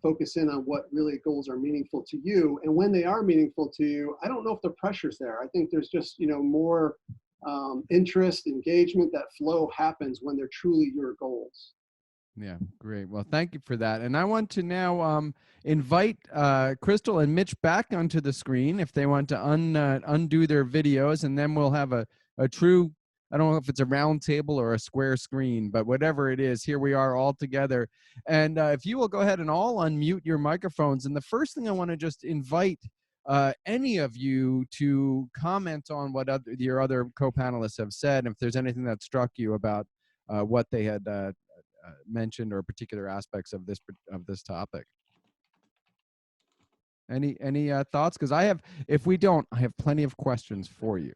focus in on what really goals are meaningful to you. And when they are meaningful to you, I don't know if the pressure's there. I think there's just, more interest, engagement, that flow happens when they're truly your goals. Yeah, great. Well, thank you for that. And I want to now invite Krystal and Mitch back onto the screen if they want to undo their videos, and then we'll have a true, I don't know if it's a round table or a square screen, but whatever it is, here we are all together. And if you will go ahead and all unmute your microphones. And the first thing I want to just invite any of you to comment on what your other co-panelists have said, if there's anything that struck you about what they had mentioned, or particular aspects of this topic. Any thoughts? Because I have plenty of questions for you.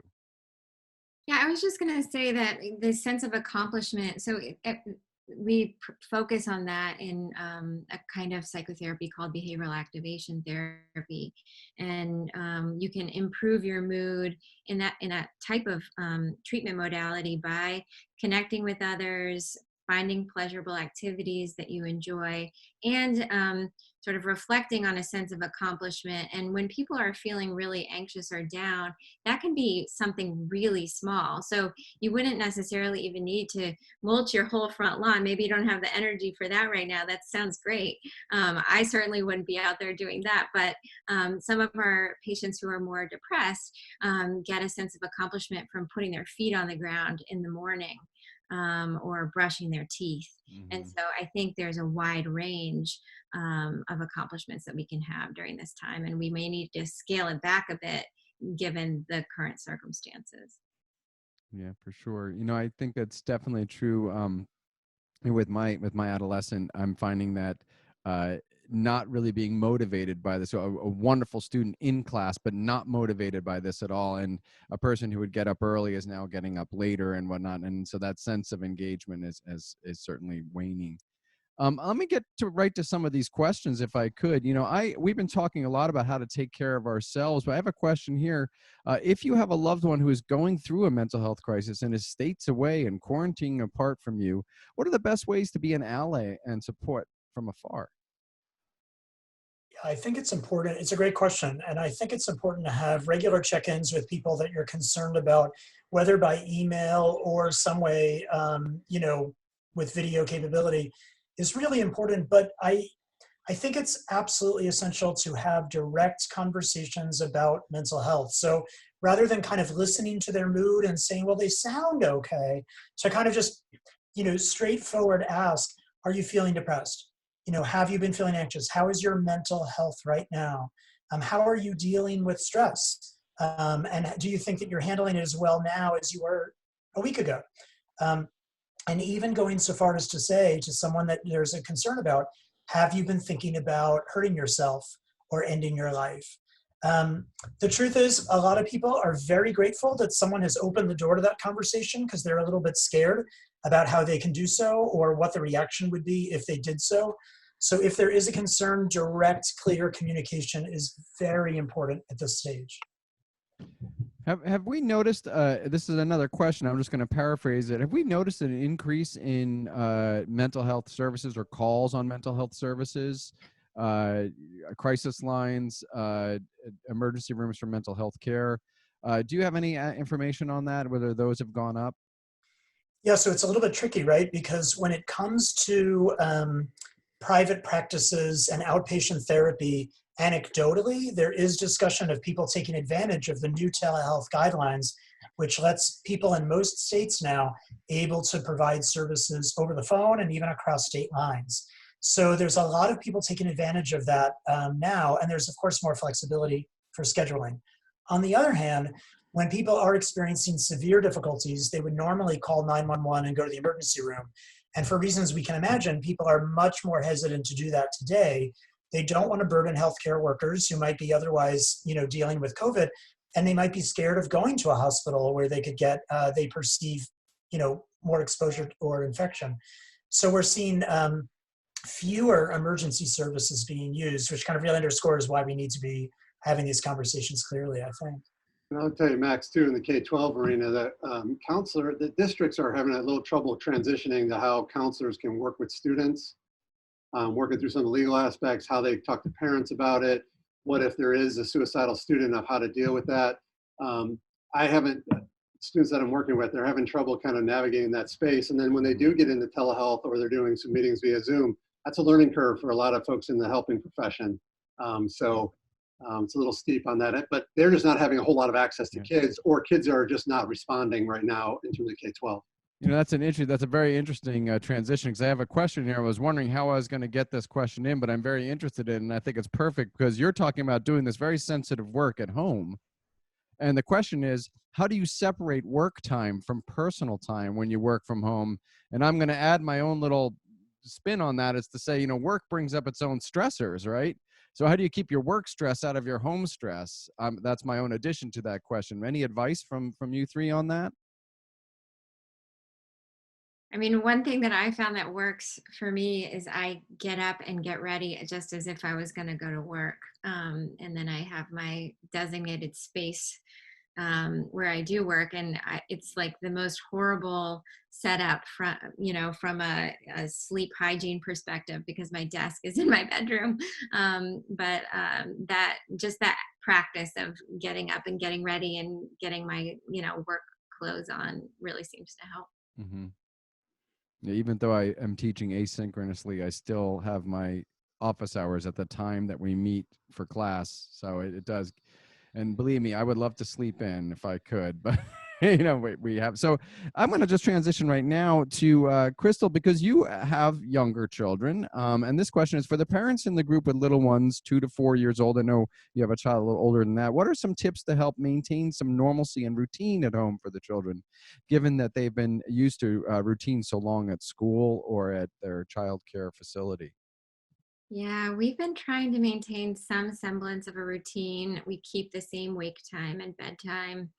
Yeah, I was just going to say that the sense of accomplishment, so we focus on that in a kind of psychotherapy called behavioral activation therapy. And you can improve your mood in that type of treatment modality by connecting with others, finding pleasurable activities that you enjoy, and sort of reflecting on a sense of accomplishment. And when people are feeling really anxious or down, that can be something really small. So you wouldn't necessarily even need to mulch your whole front lawn. Maybe you don't have the energy for that right now. That sounds great. I certainly wouldn't be out there doing that. But some of our patients who are more depressed get a sense of accomplishment from putting their feet on the ground in the morning. Or brushing their teeth. Mm-hmm. And so I think there's a wide range of accomplishments that we can have during this time, and we may need to scale it back a bit given the current circumstances. Yeah, for sure. I think that's definitely true. With my adolescent, I'm finding that not really being motivated by this. So a wonderful student in class, but not motivated by this at all. And a person who would get up early is now getting up later and whatnot. And so that sense of engagement is certainly waning. Let me get right to some of these questions, if I could. We've been talking a lot about how to take care of ourselves, but I have a question here. If you have a loved one who is going through a mental health crisis and is states away and quarantining apart from you, what are the best ways to be an ally and support from afar? I think it's important. It's a great question. And I think it's important to have regular check-ins with people that you're concerned about, whether by email or some way, with video capability is really important. But I think it's absolutely essential to have direct conversations about mental health. So rather than kind of listening to their mood and saying, well, they sound okay, so kind of just, straightforward ask, are you feeling depressed? Have you been feeling anxious? How is your mental health right now? How are you dealing with stress? And do you think that you're handling it as well now as you were a week ago? And even going so far as to say to someone that there's a concern about, have you been thinking about hurting yourself or ending your life? The truth is, a lot of people are very grateful that someone has opened the door to that conversation because they're a little bit scared about how they can do so or what the reaction would be if they did so. So if there is a concern, direct, clear communication is very important at this stage. Have we noticed, this is another question, I'm just going to paraphrase it. Have we noticed an increase in mental health services or calls on mental health services, crisis lines, emergency rooms for mental health care? Do you have any information on that, whether those have gone up? Yeah, so it's a little bit tricky, right? Because when it comes to private practices and outpatient therapy, anecdotally, there is discussion of people taking advantage of the new telehealth guidelines which lets people in most states now able to provide services over the phone and even across state lines. So there's a lot of people taking advantage of that now, and there's of course more flexibility for scheduling. On the other hand, when people are experiencing severe difficulties, they would normally call 911 and go to the emergency room. And for reasons we can imagine, people are much more hesitant to do that today. They don't want to burden healthcare workers who might be otherwise, dealing with COVID, and they might be scared of going to a hospital where they could get, they perceive, more exposure or infection. So we're seeing fewer emergency services being used, which kind of really underscores why we need to be having these conversations clearly, I think. And I'll tell you, Max, too, in the K-12 arena, that the districts are having a little trouble transitioning to how counselors can work with students, working through some of the legal aspects, how they talk to parents about it, what if there is a suicidal student, of how to deal with that. Students that I'm working with, they're having trouble kind of navigating that space. And then when they do get into telehealth or they're doing some meetings via Zoom, that's a learning curve for a lot of folks in the helping profession. It's a little steep on that, but they're just not having a whole lot of access to kids, or kids are just not responding right now in terms of K-12. That's a very interesting transition, because I have a question here. I was wondering how I was going to get this question in, but I'm very interested in it, and I think it's perfect because you're talking about doing this very sensitive work at home. And the question is, how do you separate work time from personal time when you work from home? And I'm going to add my own little spin on that, is to say, work brings up its own stressors, right? So how do you keep your work stress out of your home stress? That's my own addition to that question. Any advice from you three on that? I mean, one thing that I found that works for me is I get up and get ready just as if I was going to go to work. And then I have my designated space where I do work. And it's like the most horrible setup from a sleep hygiene perspective, because my desk is in my bedroom. But that practice of getting up and getting ready and getting my, work clothes on really seems to help. Mm-hmm. Yeah, even though I am teaching asynchronously, I still have my office hours at the time that we meet for class. So it does. And believe me, I would love to sleep in if I could, but we have. So I'm going to just transition right now to Krystal, because you have younger children. And this question is for the parents in the group with little ones, 2 to 4 years old. I know you have a child a little older than that. What are some tips to help maintain some normalcy and routine at home for the children, given that they've been used to routine so long at school or at their child care facility? Yeah, we've been trying to maintain some semblance of a routine. We keep the same wake time and bedtime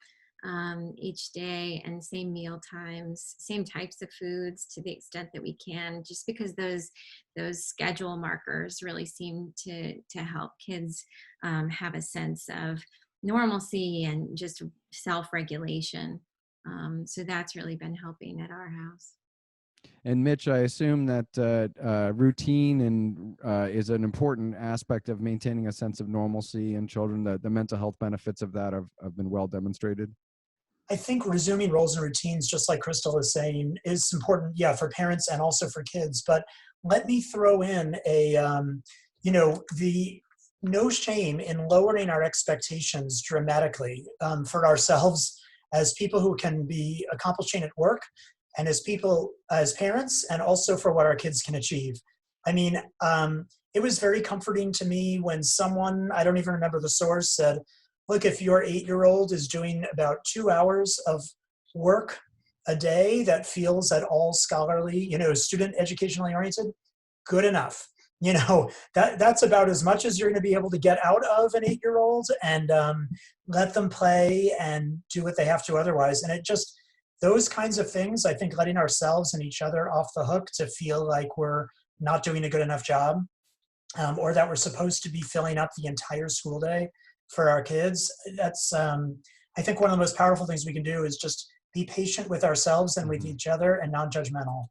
each day, and same meal times, same types of foods to the extent that we can, just because those schedule markers really seem to help kids have a sense of normalcy and just self-regulation. So that's really been helping at our house. And Mitch, I assume that routine is an important aspect of maintaining a sense of normalcy in children. The mental health benefits of that have been well demonstrated. I think resuming roles and routines, just like Krystal is saying, is important, for parents and also for kids. But let me throw in the no shame in lowering our expectations dramatically for ourselves as people who can be accomplishing at work, and as parents, and also for what our kids can achieve. I mean, it was very comforting to me when someone, I don't even remember the source, said, look, if your 8-year-old is doing about 2 hours of work a day that feels at all scholarly, student educationally oriented, good enough. That's about as much as you're going to be able to get out of an 8-year-old, and let them play and do what they have to otherwise. And those kinds of things, I think, letting ourselves and each other off the hook to feel like we're not doing a good enough job, or that we're supposed to be filling up the entire school day for our kids. That's, I think, one of the most powerful things we can do is just be patient with ourselves and with each other, and non-judgmental.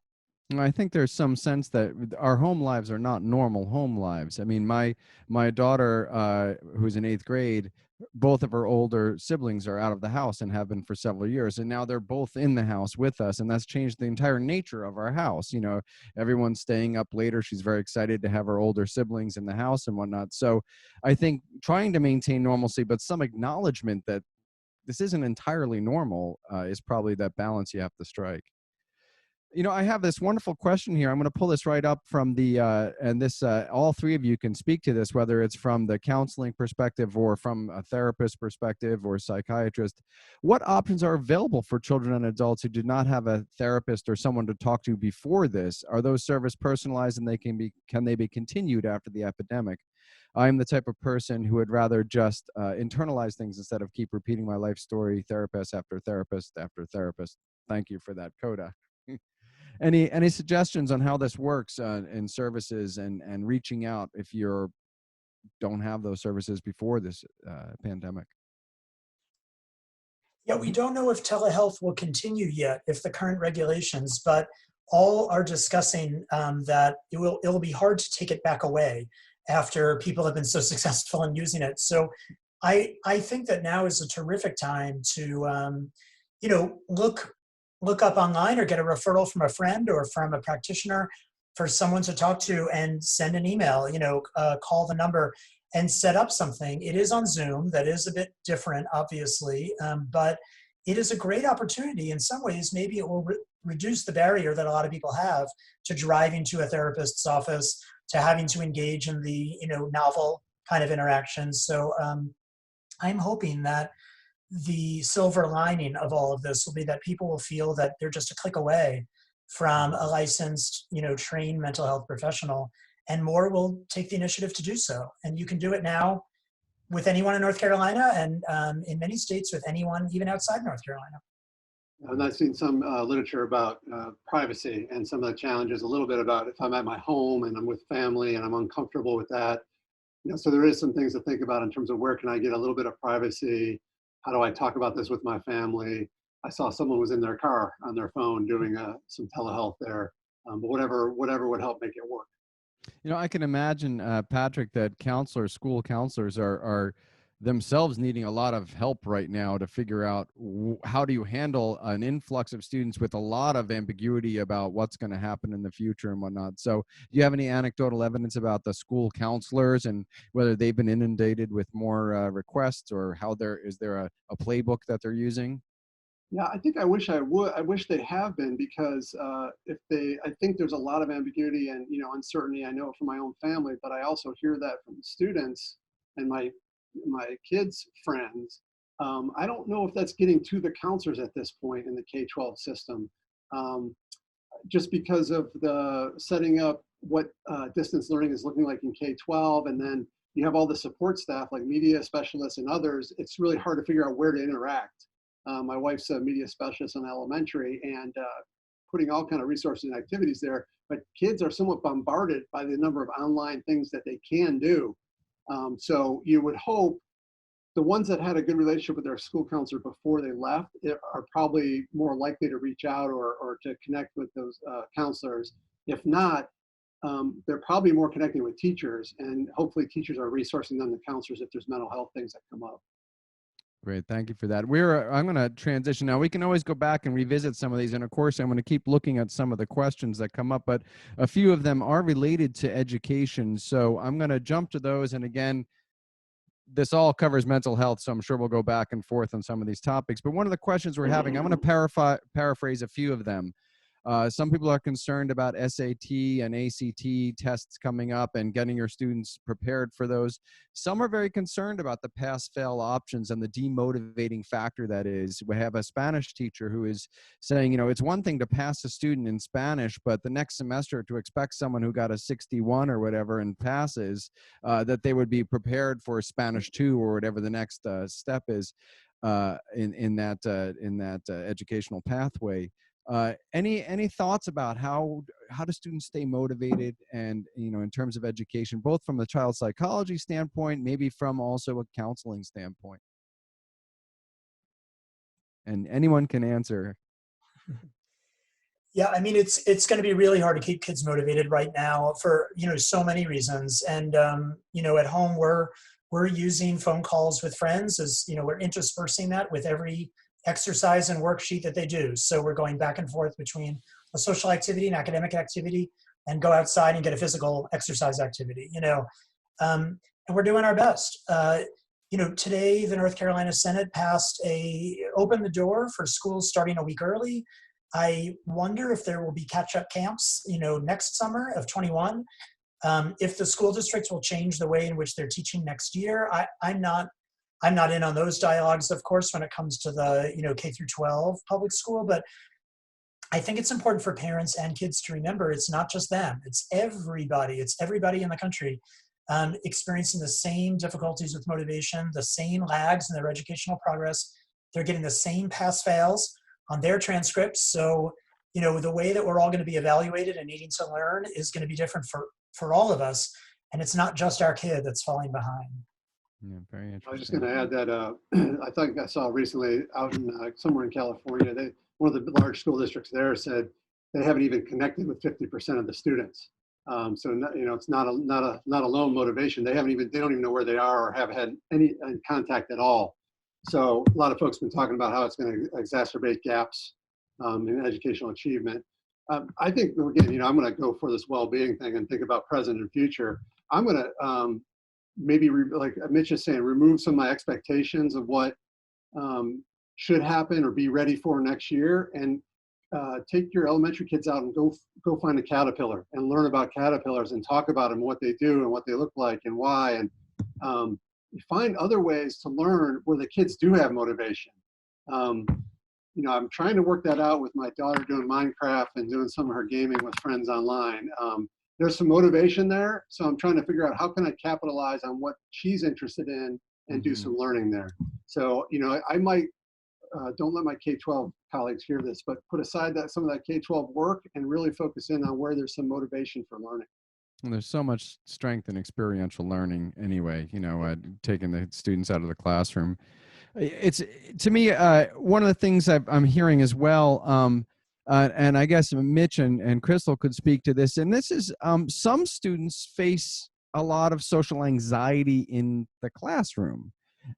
I think there's some sense that our home lives are not normal home lives. I mean, my daughter, who's in 8th grade, both of her older siblings are out of the house and have been for several years. And now they're both in the house with us. And that's changed the entire nature of our house. Everyone's staying up later. She's very excited to have her older siblings in the house and whatnot. So I think trying to maintain normalcy, but some acknowledgement that this isn't entirely normal, is probably that balance you have to strike. You know, I have this wonderful question here. I'm going to pull this right up from the, and this, all three of you can speak to this, whether it's from the counseling perspective or from a therapist perspective or psychiatrist. What options are available for children and adults who did not have a therapist or someone to talk to before this? Are those services personalized, and can they be continued after the epidemic? I'm the type of person who would rather just internalize things instead of keep repeating my life story, therapist after therapist after therapist. Thank you for that, Coda. Any suggestions on how this works in services and reaching out if you don't have those services before this pandemic? Yeah, we don't know if telehealth will continue yet, if the current regulations, but all are discussing that it will be hard to take it back away after people have been so successful in using it. So I think that now is a terrific time to look up online or get a referral from a friend or from a practitioner for someone to talk to, and send an email, call the number and set up something. It is on Zoom. That is a bit different, obviously, but it is a great opportunity. In some ways, maybe it will reduce the barrier that a lot of people have to driving to a therapist's office, to having to engage in the novel kind of interactions. So I'm hoping that the silver lining of all of this will be that people will feel that they're just a click away from a licensed, trained mental health professional, and more will take the initiative to do so. And you can do it now with anyone in North Carolina, and in many states with anyone even outside North Carolina. And I've seen some literature about privacy and some of the challenges, a little bit about if I'm at my home and I'm with family and I'm uncomfortable with that. So there is some things to think about in terms of where can I get a little bit of privacy? How do I talk about this with my family? I saw someone was in their car on their phone doing some telehealth there, but whatever would help make it work. I can imagine, Patrick, that school counselors are themselves needing a lot of help right now to figure out how do you handle an influx of students with a lot of ambiguity about what's going to happen in the future and whatnot. So do you have any anecdotal evidence about the school counselors and whether they've been inundated with more requests, or is there a playbook that they're using? Yeah, I think I wish they have been, because I think there's a lot of ambiguity and uncertainty. I know it from my own family, but I also hear that from students and my kids' friends. I don't know if that's getting to the counselors at this point in the K-12 system, just because of the setting up what distance learning is looking like in K-12, and then you have all the support staff like media specialists and others. It's really hard to figure out where to interact. My wife's a media specialist in elementary, and putting all kind of resources and activities there, but kids are somewhat bombarded by the number of online things that they can do. So you would hope the ones that had a good relationship with their school counselor before they left are probably more likely to reach out or to connect with those counselors. If not, they're probably more connecting with teachers, and hopefully teachers are resourcing them to counselors if there's mental health things that come up. Great, thank you for that. I'm going to transition now. We can always go back and revisit some of these, and of course, I'm going to keep looking at some of the questions that come up, but a few of them are related to education. So I'm going to jump to those, and again, this all covers mental health, so I'm sure we'll go back and forth on some of these topics. But one of the questions we're having, I'm going to paraphrase a few of them. Some people are concerned about SAT and ACT tests coming up and getting your students prepared for those. Some are very concerned about the pass-fail options and the demotivating factor that is. We have a Spanish teacher who is saying, it's one thing to pass a student in Spanish, but the next semester to expect someone who got a 61 or whatever and passes, that they would be prepared for Spanish 2 or whatever the next step is in that educational pathway. Any thoughts about how do students stay motivated, and in terms of education, both from a child psychology standpoint, maybe from also a counseling standpoint? And anyone can answer. Yeah, I mean, it's going to be really hard to keep kids motivated right now for so many reasons. And at home we're using phone calls with friends, as we're interspersing that with every exercise and worksheet that they do. So we're going back and forth between a social activity and academic activity, and go outside and get a physical exercise activity, and we're doing our best. Today the North Carolina Senate opened the door for schools starting a week early. I wonder if there will be catch-up camps, next summer of 21. If the school districts will change the way in which they're teaching next year, I'm not in on those dialogues, of course, when it comes to the K through 12 public school. But I think it's important for parents and kids to remember it's not just them; it's everybody. It's everybody in the country experiencing the same difficulties with motivation, the same lags in their educational progress. They're getting the same pass-fails on their transcripts. So, the way that we're all going to be evaluated and needing to learn is going to be different for all of us. And it's not just our kid that's falling behind. Yeah, very interesting. I was just going to add that I think I saw recently out in somewhere in California, one of the large school districts there said they haven't even connected with 50% of the students. So it's not a lone motivation. They don't even know where they are or have had any contact at all. So a lot of folks have been talking about how it's going to exacerbate gaps in educational achievement. I think, again, I'm going to go for this well-being thing and think about present and future. I'm going to maybe, like Mitch is saying, remove some of my expectations of what should happen or be ready for next year, and take your elementary kids out and go find a caterpillar and learn about caterpillars and talk about them, what they do and what they look like and why, and find other ways to learn where the kids do have motivation. I'm trying to work that out with my daughter doing Minecraft and doing some of her gaming with friends online. There's some motivation there, so I'm trying to figure out how can I capitalize on what she's interested in and do some learning there. So, I might, don't let my K-12 colleagues hear this, but put aside some of that K-12 work and really focus in on where there's some motivation for learning. And there's so much strength in experiential learning anyway, taking the students out of the classroom. It's, to me, one of the things I'm hearing as well, and I guess Mitch and Krystal could speak to this, and this is some students face a lot of social anxiety in the classroom.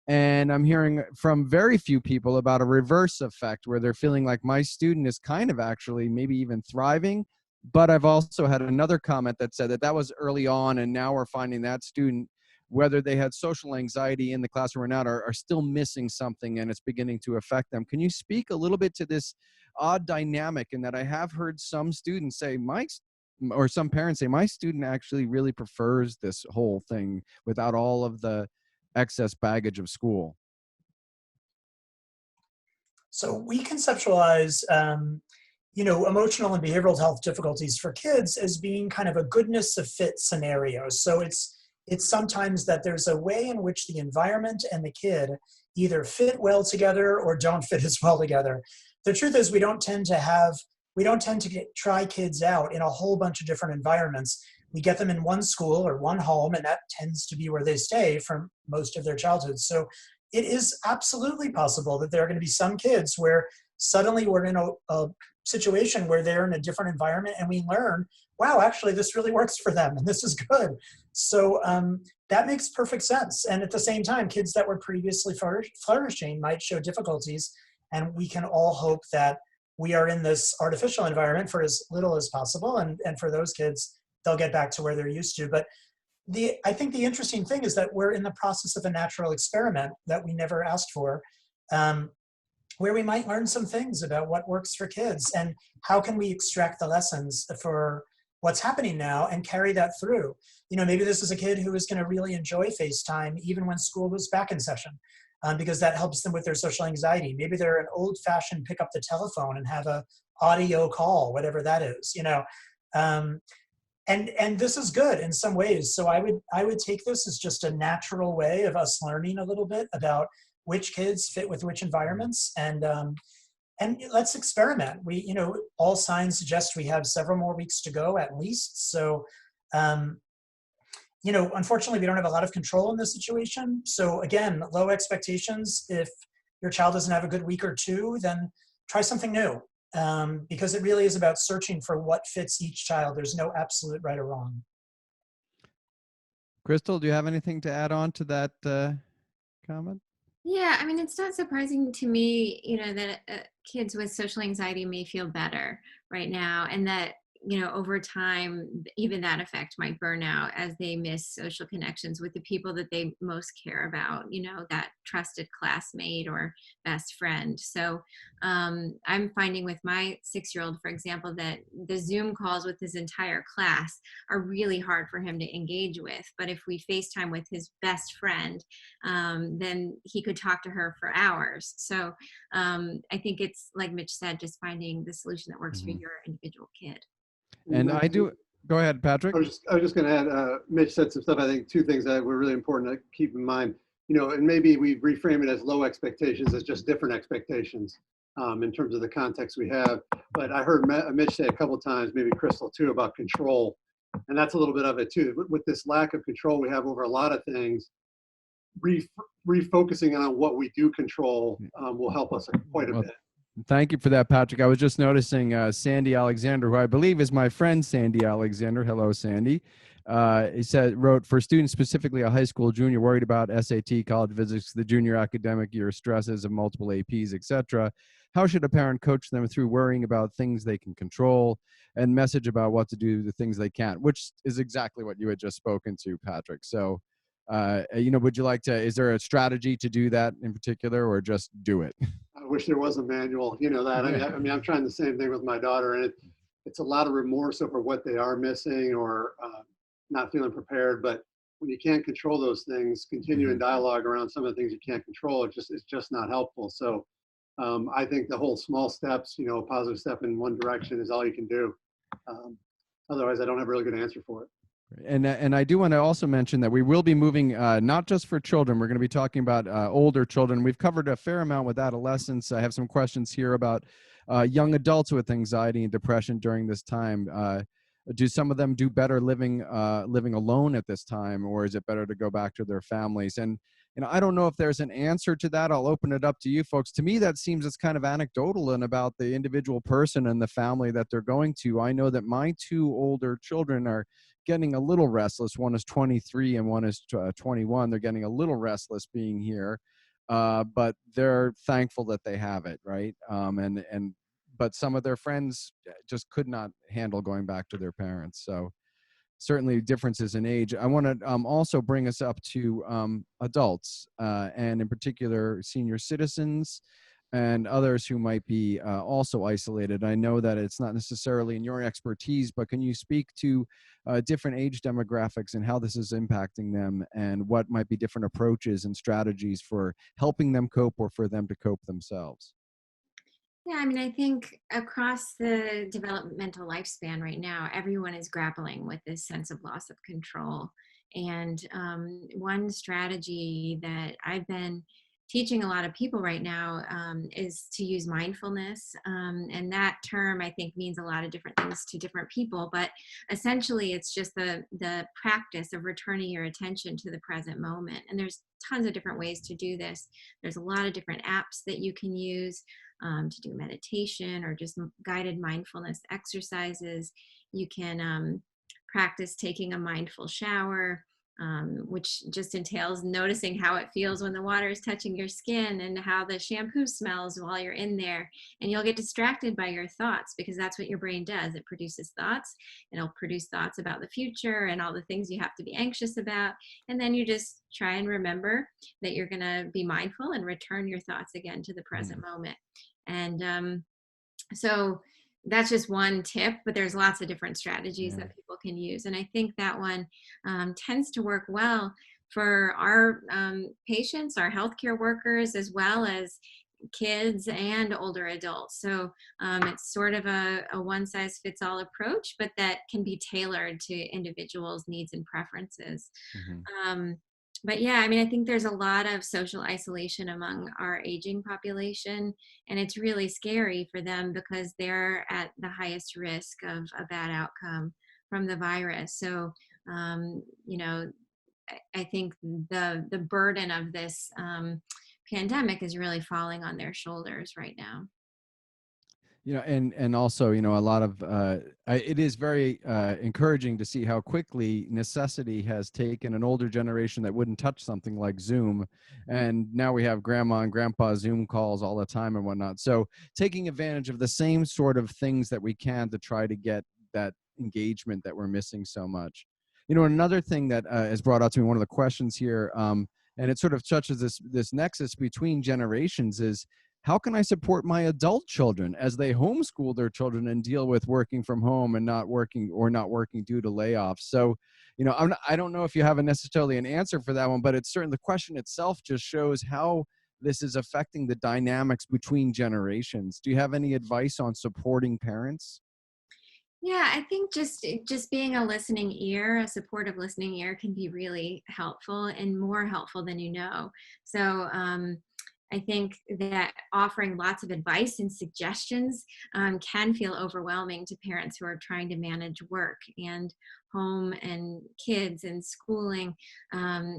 And I'm hearing from very few people about a reverse effect where they're feeling like my student is kind of actually maybe even thriving. But I've also had another comment that said that was early on, and now we're finding that student, whether they had social anxiety in the classroom or not, are still missing something, and it's beginning to affect them. Can you speak a little bit to this odd dynamic in that I have heard some students say, or some parents say, my student actually really prefers this whole thing without all of the excess baggage of school? So we conceptualize, emotional and behavioral health difficulties for kids as being kind of a goodness of fit scenario. So it's sometimes that there's a way in which the environment and the kid either fit well together or don't fit as well together. The truth is we don't tend to try kids out in a whole bunch of different environments. We get them in one school or one home, and that tends to be where they stay for most of their childhood. So it is absolutely possible that there are going to be some kids where suddenly we're in a situation where they're in a different environment and we learn, wow, actually this really works for them and this is good. So that makes perfect sense. And at the same time, kids that were previously flourishing might show difficulties, and we can all hope that we are in this artificial environment for as little as possible, and for those kids, they'll get back to where they're used to. But I think the interesting thing is that we're in the process of a natural experiment that we never asked for, where we might learn some things about what works for kids and how can we extract the lessons for what's happening now and carry that through. Maybe this is a kid who is going to really enjoy FaceTime even when school was back in session, because that helps them with their social anxiety. Maybe they're an old-fashioned pick up the telephone and have a audio call, whatever that is, And this is good in some ways. So I would take this as just a natural way of us learning a little bit about which kids fit with which environments, and let's experiment. All signs suggest we have several more weeks to go at least. So, unfortunately, we don't have a lot of control in this situation. So again, low expectations. If your child doesn't have a good week or two, then try something new. Because it really is about searching for what fits each child. There's no absolute right or wrong. Krystal, do you have anything to add on to that comment? Yeah, I mean, it's not surprising to me, that kids with social anxiety may feel better right now, and that, over time, even that effect might burn out as they miss social connections with the people that they most care about, that trusted classmate or best friend. So I'm finding with my 6-year-old, for example, that the Zoom calls with his entire class are really hard for him to engage with. But if we FaceTime with his best friend, then he could talk to her for hours. So I think it's, like Mitch said, just finding the solution that works for your individual kid. And I do, go ahead, Patrick. I was just going to add, Mitch said some stuff, I think 2 things that were really important to keep in mind, and maybe we reframe it as low expectations as just different expectations in terms of the context we have. But I heard Mitch say a couple of times, maybe Krystal too, about control. And that's a little bit of it too. With this lack of control we have over a lot of things, refocusing on what we do control will help us quite a bit. Thank you for that, Patrick. I was just noticing Sandy Alexander, who I believe is my friend Sandy Alexander. Hello, Sandy. He wrote, for students, specifically a high school junior worried about SAT, college visits, the junior academic year stresses of multiple APs, etc. How should a parent coach them through worrying about things they can control and message about what to do, the things they can't, which is exactly what you had just spoken to, Patrick. So, would you like to, is there a strategy to do that in particular, or just do it? I wish there was a manual, that. I mean, I'm trying the same thing with my daughter, and it's a lot of remorse over what they are missing or not feeling prepared. But when you can't control those things, continuing dialogue around some of the things you can't control, it's just not helpful. So I think the whole small steps, a positive step in one direction is all you can do. Otherwise, I don't have a really good answer for it. And I do want to also mention that we will be moving, not just for children. We're going to be talking about older children. We've covered a fair amount with adolescents. I have some questions here about young adults with anxiety and depression during this time. Do some of them do better living alone at this time, or is it better to go back to their families? And I don't know if there's an answer to that. I'll open it up to you folks. To me, that seems it's kind of anecdotal and about the individual person and the family that they're going to. I know that my 2 older children are getting a little restless. One is 23 and one is 21. They're getting a little restless being here, but they're thankful that they have it, right? But some of their friends just could not handle going back to their parents. So certainly differences in age. I want to also bring us up to adults, and in particular senior citizens and others who might be also isolated. I know that it's not necessarily in your expertise, but can you speak to different age demographics and how this is impacting them, and what might be different approaches and strategies for helping them cope or for them to cope themselves? Yeah, I mean, I think across the developmental lifespan right now, everyone is grappling with this sense of loss of control. And one strategy that I've been teaching a lot of people right now is to use mindfulness. And that term, I think, means a lot of different things to different people. But essentially, it's just the practice of returning your attention to the present moment. And there's tons of different ways to do this. There's a lot of different apps that you can use to do meditation or just guided mindfulness exercises. You can practice taking a mindful shower, which just entails noticing how it feels when the water is touching your skin and how the shampoo smells while you're in there. And you'll get distracted by your thoughts, because that's what your brain does. It produces thoughts. It'll produce thoughts about the future and all the things you have to be anxious about. And then you just try and remember that you're going to be mindful and return your thoughts again to the present moment. And so that's just one tip, but there's lots of different strategies that people can use. And I think that one tends to work well for our patients, our healthcare workers, as well as kids and older adults. So it's sort of a one-size-fits-all approach, but that can be tailored to individuals' needs and preferences. But yeah, I mean, I think there's a lot of social isolation among our aging population, and it's really scary for them because they're at the highest risk of a bad outcome from the virus. So, I think the burden of this pandemic is really falling on their shoulders right now. And also, a lot of it is very encouraging to see how quickly necessity has taken an older generation that wouldn't touch something like Zoom, and now we have grandma and grandpa Zoom calls all the time and whatnot. So taking advantage of the same sort of things that we can to try to get that engagement that we're missing so much. You know, another thing that is brought out to me, one of the questions here, and it sort of touches this nexus between generations, is how can I support my adult children as they homeschool their children and deal with working from home and not working due to layoffs? So, you know, I don't know if you have necessarily an answer for that one, but it's certain the question itself just shows how this is affecting the dynamics between generations. Do you have any advice on supporting parents? Yeah, I think just being a listening ear, a supportive listening ear, can be really helpful and more helpful than you know. So I think that offering lots of advice and suggestions can feel overwhelming to parents who are trying to manage work and home and kids and schooling.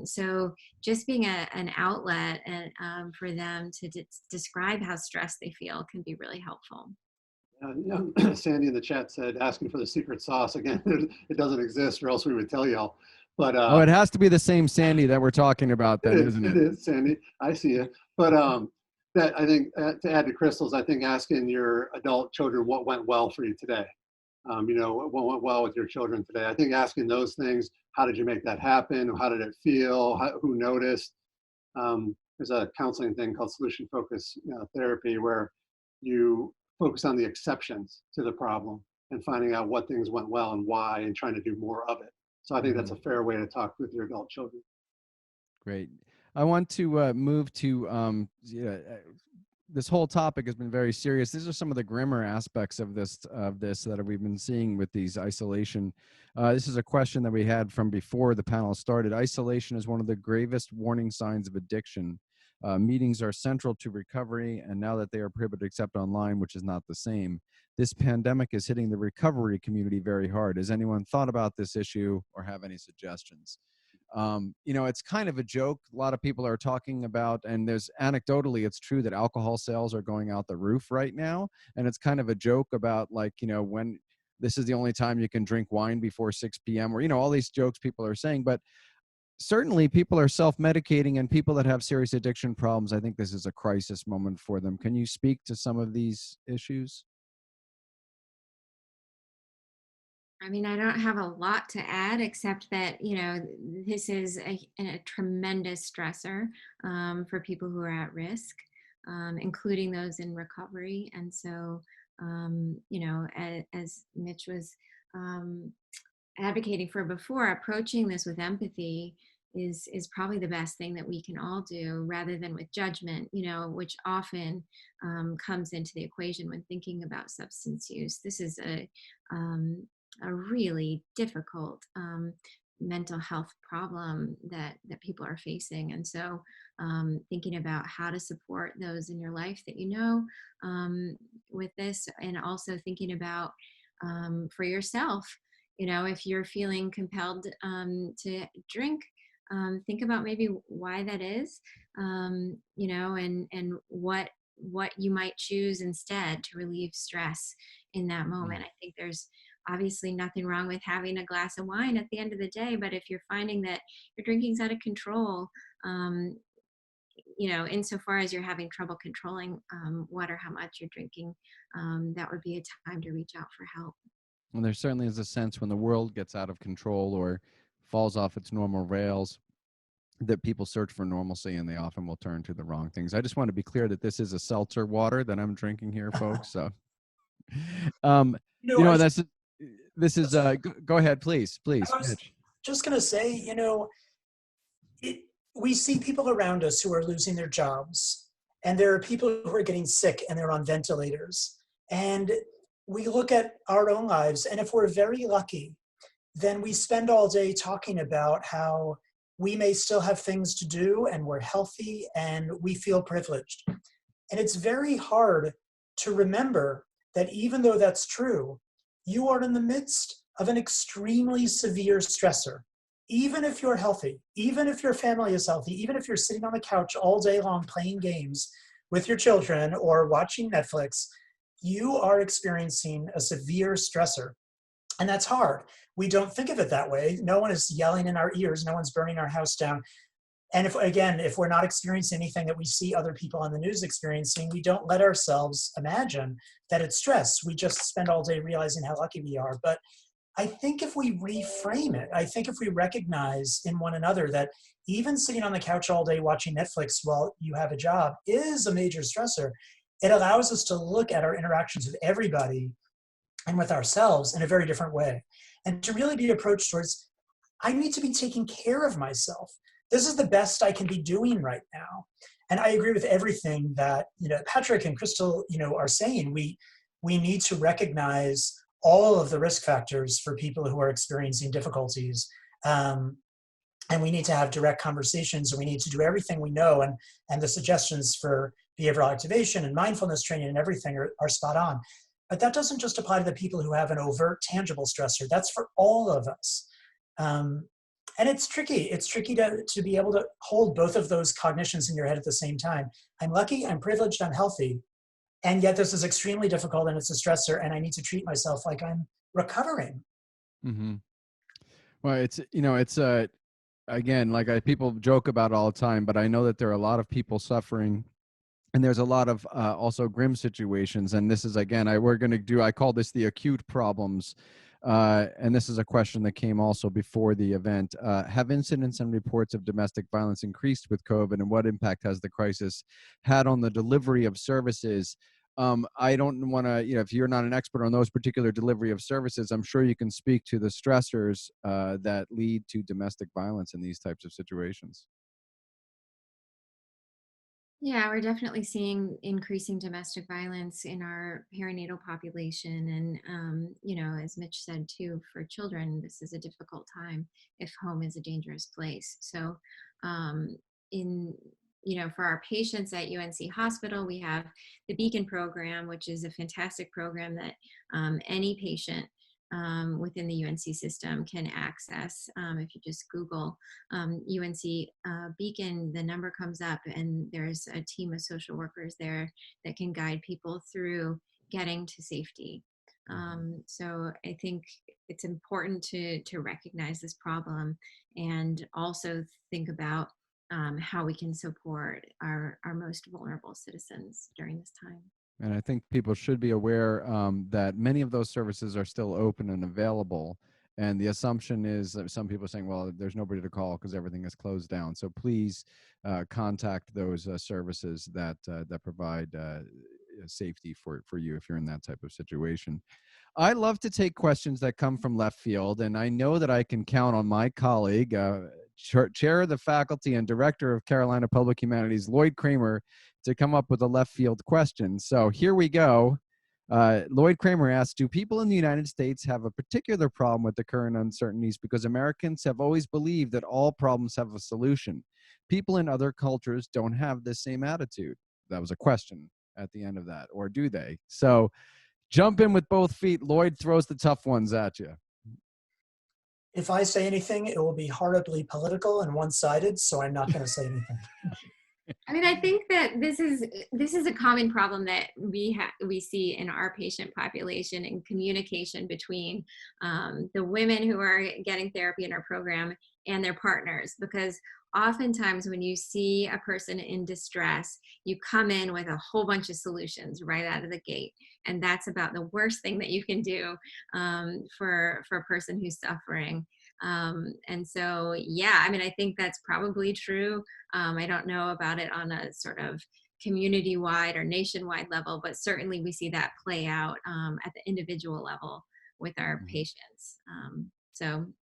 So just being an outlet and, for them to describe how stressed they feel can be really helpful. Sandy in the chat said, asking for the secret sauce again. It doesn't exist, or else we would tell y'all. But Oh, it has to be the same Sandy that we're talking about, then, isn't it? It is, Sandy. I see it. But that I think to add to Krystal's, I think asking your adult children what went well for you today. You know, what went well with your children today. I think asking those things, how did you make that happen? How did it feel? Who noticed? There's a counseling thing called solution focus therapy, where you focus on the exceptions to the problem and finding out what things went well and why, and trying to do more of it. So I think that's a fair way to talk with your adult children. Great. I want to move to this whole topic has been very serious. These are some of the grimmer aspects of this that we've been seeing with these isolation. This is a question that we had from before the panel started. Isolation is one of the gravest warning signs of addiction. Meetings are central to recovery, and now that they are prohibited except online, which is not the same, this pandemic is hitting the recovery community very hard. Has anyone thought about this issue or have any suggestions? You know, it's kind of a joke. A lot of people are talking about, and there's anecdotally, it's true that alcohol sales are going out the roof right now. And it's kind of a joke about, like, you know, when this is the only time you can drink wine before 6 p.m. or, you know, all these jokes people are saying. But certainly people are self-medicating, and people that have serious addiction problems, I think this is a crisis moment for them. Can you speak to some of these issues? I mean, I don't have a lot to add, except that, you know, this is a tremendous stressor for people who are at risk, including those in recovery. And so, you know, as Mitch was advocating for before, approaching this with empathy is probably the best thing that we can all do, rather than with judgment, you know, which often comes into the equation when thinking about substance use. This is a really difficult mental health problem that people are facing. And so thinking about how to support those in your life that you know with this, and also thinking about for yourself, you know, if you're feeling compelled to drink, think about maybe why that is, you know, and what you might choose instead to relieve stress in that moment. I think there's obviously nothing wrong with having a glass of wine at the end of the day, but if you're finding that your drinking's out of control, you know, insofar as you're having trouble controlling what or how much you're drinking, that would be a time to reach out for help. Well, there certainly is a sense when the world gets out of control or falls off its normal rails that people search for normalcy, and they often will turn to the wrong things. I just want to be clear that this is a seltzer water that I'm drinking here, folks. So, you know, this is, go ahead, please, I was Mitch. just going to say, you know, we see people around us who are losing their jobs, and there are people who are getting sick and they're on ventilators. And we look at our own lives, and if we're very lucky, then we spend all day talking about how we may still have things to do and we're healthy and we feel privileged. And it's very hard to remember that even though that's true, you are in the midst of an extremely severe stressor. Even if you're healthy, even if your family is healthy, even if you're sitting on the couch all day long playing games with your children or watching Netflix, you are experiencing a severe stressor. And that's hard. We don't think of it that way. No one is yelling in our ears. No one's burning our house down. And if we're not experiencing anything that we see other people on the news experiencing, we don't let ourselves imagine that it's stress. We just spend all day realizing how lucky we are. But I think if we reframe it, I think if we recognize in one another that even sitting on the couch all day watching Netflix while you have a job is a major stressor, it allows us to look at our interactions with everybody and with ourselves in a very different way. And to really be approached towards, I need to be taking care of myself. This is the best I can be doing right now. And I agree with everything that, Patrick and Krystal, are saying. We need to recognize all of the risk factors for people who are experiencing difficulties. And we need to have direct conversations, and we need to do everything we know. And the suggestions for behavioral activation and mindfulness training and everything are spot on. But that doesn't just apply to the people who have an overt, tangible stressor. That's for all of us. And it's tricky. It's tricky to be able to hold both of those cognitions in your head at the same time. I'm lucky, I'm privileged, I'm healthy. And yet this is extremely difficult, and it's a stressor, and I need to treat myself like I'm recovering. Mm-hmm. Well, it's again, people joke about it all the time, but I know that there are a lot of people suffering, and there's a lot of also grim situations. And this is, again, I call this the acute problems. And this is a question that came also before the event. Have incidents and reports of domestic violence increased with COVID, and what impact has the crisis had on the delivery of services? I don't want to, if you're not an expert on those particular delivery of services, I'm sure you can speak to the stressors that lead to domestic violence in these types of situations. Yeah, we're definitely seeing increasing domestic violence in our perinatal population. And, as Mitch said too, for children, this is a difficult time if home is a dangerous place. So, for our patients at UNC Hospital, we have the Beacon program, which is a fantastic program that any patient within the UNC system can access. If you just Google UNC Beacon, the number comes up, and there's a team of social workers there that can guide people through getting to safety. So I think it's important to recognize this problem, and also think about how we can support our most vulnerable citizens during this time. And I think people should be aware that many of those services are still open and available. And the assumption is that some people are saying, well, there's nobody to call because everything is closed down. So please contact those services that provide safety for you if you're in that type of situation. I love to take questions that come from left field, and I know that I can count on my colleague, Chair of the Faculty and Director of Carolina Public Humanities, Lloyd Kramer, to come up with a left field question. So here we go. Lloyd Kramer asks, do people in the United States have a particular problem with the current uncertainties because Americans have always believed that all problems have a solution? People in other cultures don't have the same attitude. That was a question at the end of that, or do they? So jump in with both feet. Lloyd throws the tough ones at you. If I say anything, it will be horribly political and one-sided, so I'm not going to say anything. I mean, I think that this is a common problem that we see in our patient population, and communication between the women who are getting therapy in our program and their partners. Because oftentimes when you see a person in distress, you come in with a whole bunch of solutions right out of the gate. And that's about the worst thing that you can do for a person who's suffering. And so, yeah, I mean, I think that's probably true. I don't know about it on a sort of community-wide or nationwide level, but certainly we see that play out at the individual level with our patients.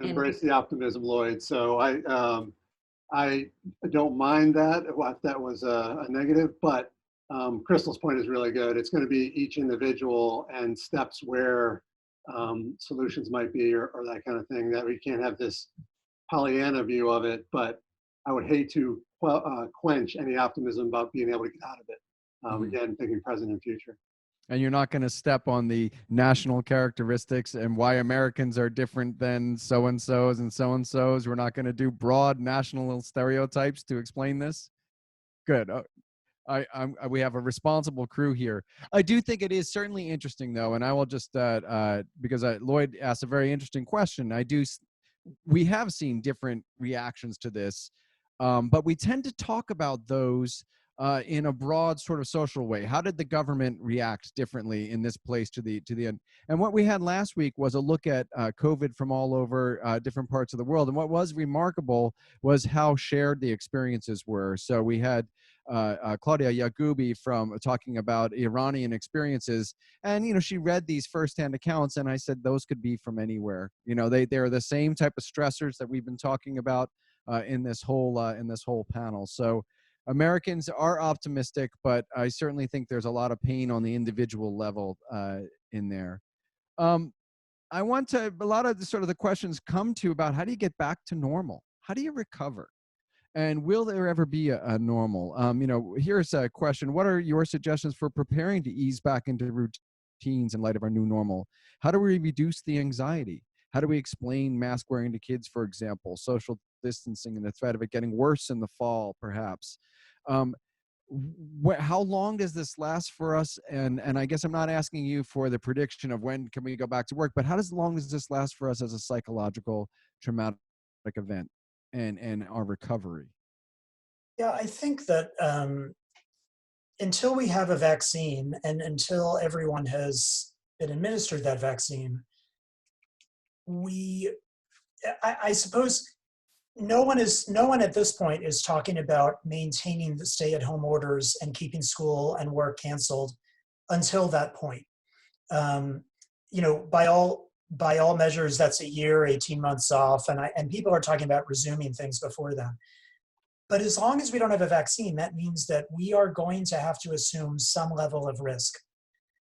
Embrace the optimism, Lloyd. So I don't mind that, if that was a negative, but Krystal's point is really good. It's going to be each individual and steps where solutions might be, or that kind of thing, that we can't have this Pollyanna view of it, but I would hate to quench any optimism about being able to get out of it. Again, thinking present and future. And you're not going to step on the national characteristics and why Americans are different than so-and-sos and so-and-sos. We're not going to do broad national stereotypes to explain this. Good. We have a responsible crew here. I do think it is certainly interesting, though, and I will just, because Lloyd asked a very interesting question. We have seen different reactions to this, but we tend to talk about those in a broad sort of social way? How did the government react differently in this place to the end? And what we had last week was a look at COVID from all over different parts of the world. And what was remarkable was how shared the experiences were. So we had Claudia Yagubi from talking about Iranian experiences, and she read these firsthand accounts, and I said those could be from anywhere. They're the same type of stressors that we've been talking about in this whole panel. So Americans are optimistic, but I certainly think there's a lot of pain on the individual level in there. I want to, a lot of the questions come to about how do you get back to normal? How do you recover? And will there ever be a normal? Here's a question. What are your suggestions for preparing to ease back into routines in light of our new normal? How do we reduce the anxiety? How do we explain mask wearing to kids, for example, social distancing and the threat of it getting worse in the fall, perhaps? How long does this last for us? And I guess I'm not asking you for the prediction of when can we go back to work, but how long does this last for us as a psychological traumatic event and our recovery? Yeah, I think that until we have a vaccine and until everyone has been administered that vaccine, I suppose no one at this point is talking about maintaining the stay-at-home orders and keeping school and work canceled until that point. By all measures, that's a year, 18 months off, and people are talking about resuming things before then. But as long as we don't have a vaccine, that means that we are going to have to assume some level of risk.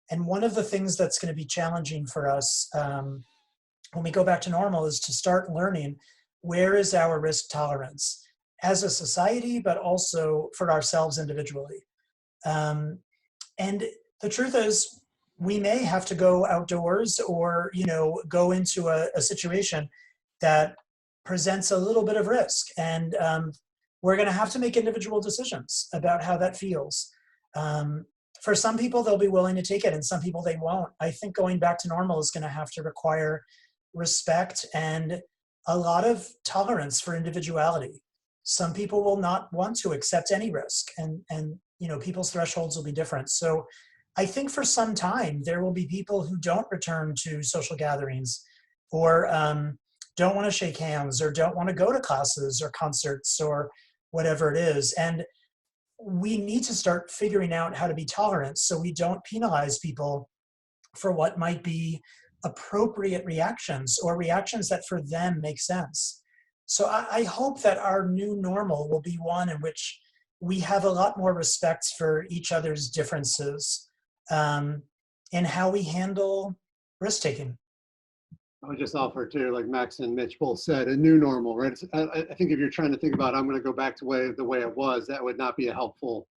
And one of the things that's going to be challenging for us when we go back to normal is to start learning where is our risk tolerance as a society, but also for ourselves individually. And the truth is, we may have to go outdoors or go into a situation that presents a little bit of risk. And we're going to have to make individual decisions about how that feels. For some people, they'll be willing to take it, and some people they won't. I think going back to normal is going to have to require respect and a lot of tolerance for individuality. Some people will not want to accept any risk, and people's thresholds will be different. So I think for some time, there will be people who don't return to social gatherings or don't want to shake hands or don't want to go to classes or concerts or whatever it is. And we need to start figuring out how to be tolerant so we don't penalize people for what might be appropriate reactions or reactions that for them make sense. So I hope that our new normal will be one in which we have a lot more respect for each other's differences in how we handle risk-taking. I would just offer too, like Max and Mitch both said, a new normal, right? I think if you're trying to think about, I'm going to go back to the way it was, that would not be a helpful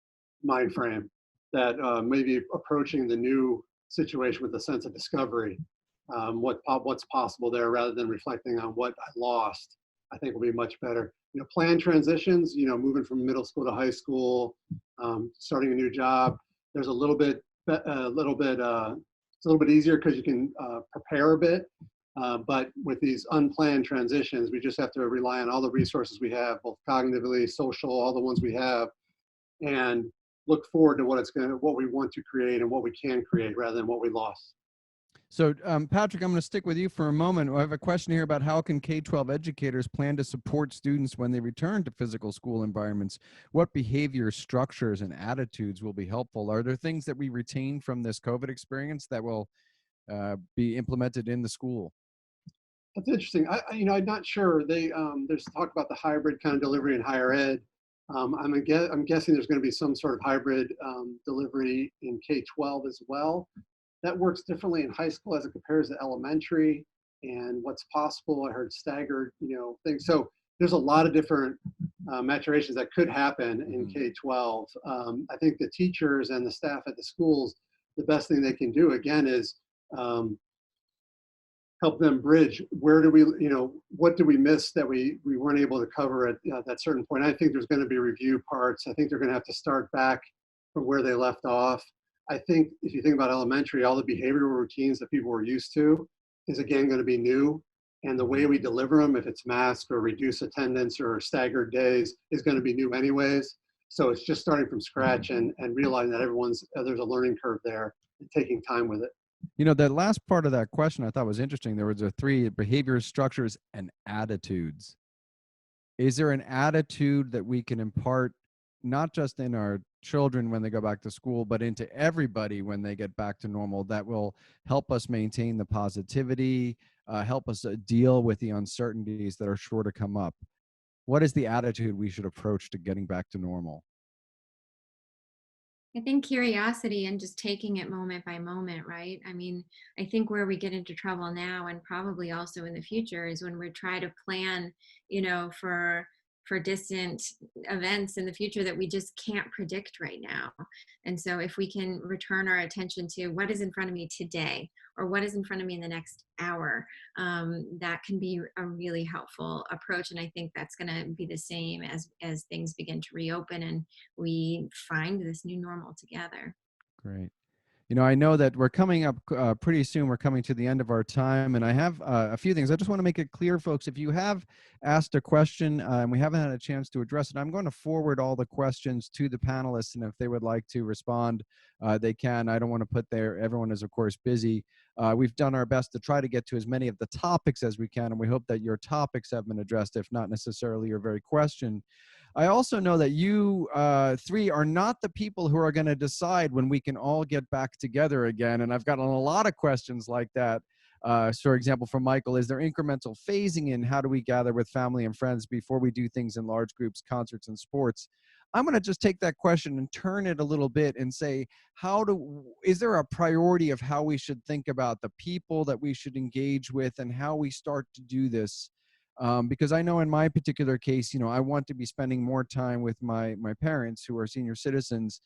mind frame. That maybe approaching the new situation with a sense of discovery, what's possible there, rather than reflecting on what I lost, I think will be much better. Planned transitions, moving from middle school to high school, starting a new job. There's a little bit easier because you can prepare a bit. But with these unplanned transitions, we just have to rely on all the resources we have, both cognitively, social, all the ones we have, and look forward to what we want to create and what we can create rather than what we lost. So, Patrick, I'm going to stick with you for a moment. I have a question here about how can K-12 educators plan to support students when they return to physical school environments? What behaviors, structures, and attitudes will be helpful? Are there things that we retain from this COVID experience that will be implemented in the school? That's interesting. I'm not sure. There's talk about the hybrid kind of delivery in higher ed. I'm guessing there's going to be some sort of hybrid delivery in K-12 as well. That works differently in high school as it compares to elementary, and what's possible. I heard staggered, things. So there's a lot of different maturations that could happen in K-12. I think the teachers and the staff at the schools, the best thing they can do again is help them bridge. Where do we, what do we miss that we weren't able to cover at that certain point? I think there's going to be review parts. I think they're going to have to start back from where they left off. I think if you think about elementary, all the behavioral routines that people were used to is again going to be new. And the way we deliver them, if it's mask or reduce attendance or staggered days, is going to be new anyways. So it's just starting from scratch and realizing that there's a learning curve there and taking time with it. You know, that last part of that question I thought was interesting. There was the 3 behaviors, structures, and attitudes. Is there an attitude that we can impart not just in our children when they go back to school, but into everybody when they get back to normal that will help us maintain the positivity, help us deal with the uncertainties that are sure to come up? What is the attitude we should approach to getting back to normal? I think curiosity and just taking it moment by moment, right? I mean, I think where we get into trouble now and probably also in the future is when we try to plan, for distant events in the future that we just can't predict right now. And so if we can return our attention to what is in front of me today or what is in front of me in the next hour, that can be a really helpful approach. And I think that's going to be the same as things begin to reopen and we find this new normal together. Great. You know, I know that we're coming up pretty soon. We're coming to the end of our time, and I have a few things. I just want to make it clear, folks, if you have asked a question and we haven't had a chance to address it, I'm going to forward all the questions to the panelists, and if they would like to respond, they can. I don't want to put everyone is, of course, busy. We've done our best to try to get to as many of the topics as we can, and we hope that your topics have been addressed, if not necessarily your very question. I also know that you 3 are not the people who are going to decide when we can all get back together again. And I've gotten a lot of questions like that. For example, from Michael, is there incremental phasing in? How do we gather with family and friends before we do things in large groups, concerts, and sports? I'm going to just take that question and turn it a little bit and say, is there a priority of how we should think about the people that we should engage with and how we start to do this? Because I know in my particular case, I want to be spending more time with my parents who are senior citizens,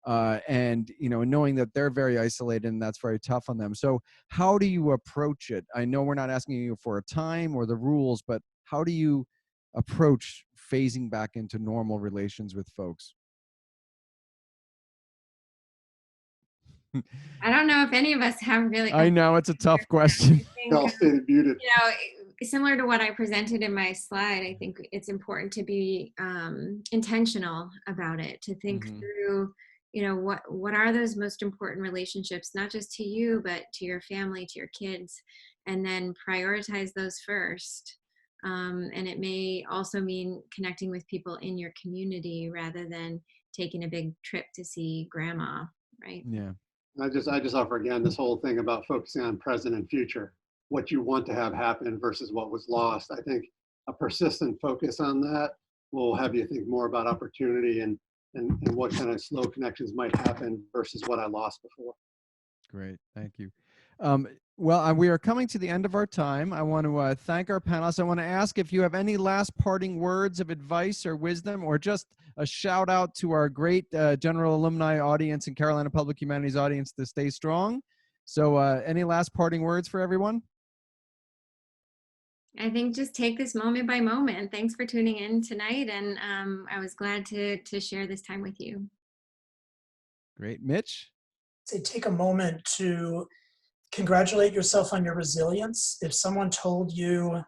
and knowing that they're very isolated and that's very tough on them. So how do you approach it? I know we're not asking you for a time or the rules, but how do you approach phasing back into normal relations with folks? I don't know if any of us have really. I know it's a tough question. Y'all stayed muted. Similar to what I presented in my slide, I think it's important to be intentional about it, to think through, what are those most important relationships, not just to you, but to your family, to your kids, and then prioritize those first. And it may also mean connecting with people in your community rather than taking a big trip to see grandma, right? Yeah. I just offer again this whole thing about focusing on present and future, what you want to have happen versus what was lost. I think a persistent focus on that will have you think more about opportunity and what kind of slow connections might happen versus what I lost before. Great, thank you. Well, we are coming to the end of our time. I want to thank our panelists. I want to ask if you have any last parting words of advice or wisdom, or just a shout out to our great general alumni audience and Carolina Public Humanities audience to stay strong. So any last parting words for everyone? I think just take this moment by moment. Thanks for tuning in tonight, and I was glad to share this time with you. Great. Mitch? Say, take a moment to congratulate yourself on your resilience. If someone told you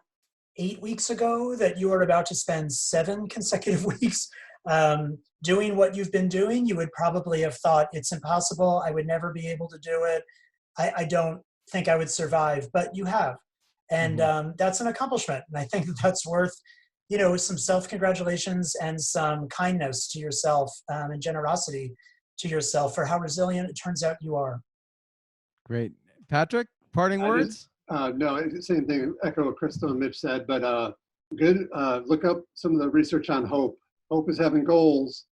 8 weeks ago that you are about to spend 7 consecutive weeks doing what you've been doing, you would probably have thought it's impossible. I would never be able to do it. I don't think I would survive, but you have. And that's an accomplishment. And I think that's worth, some self-congratulations and some kindness to yourself and generosity to yourself for how resilient it turns out you are. Great. Patrick, parting words? No, same thing, echo what Krystal and Mitch said, but look up some of the research on hope. Hope is having goals,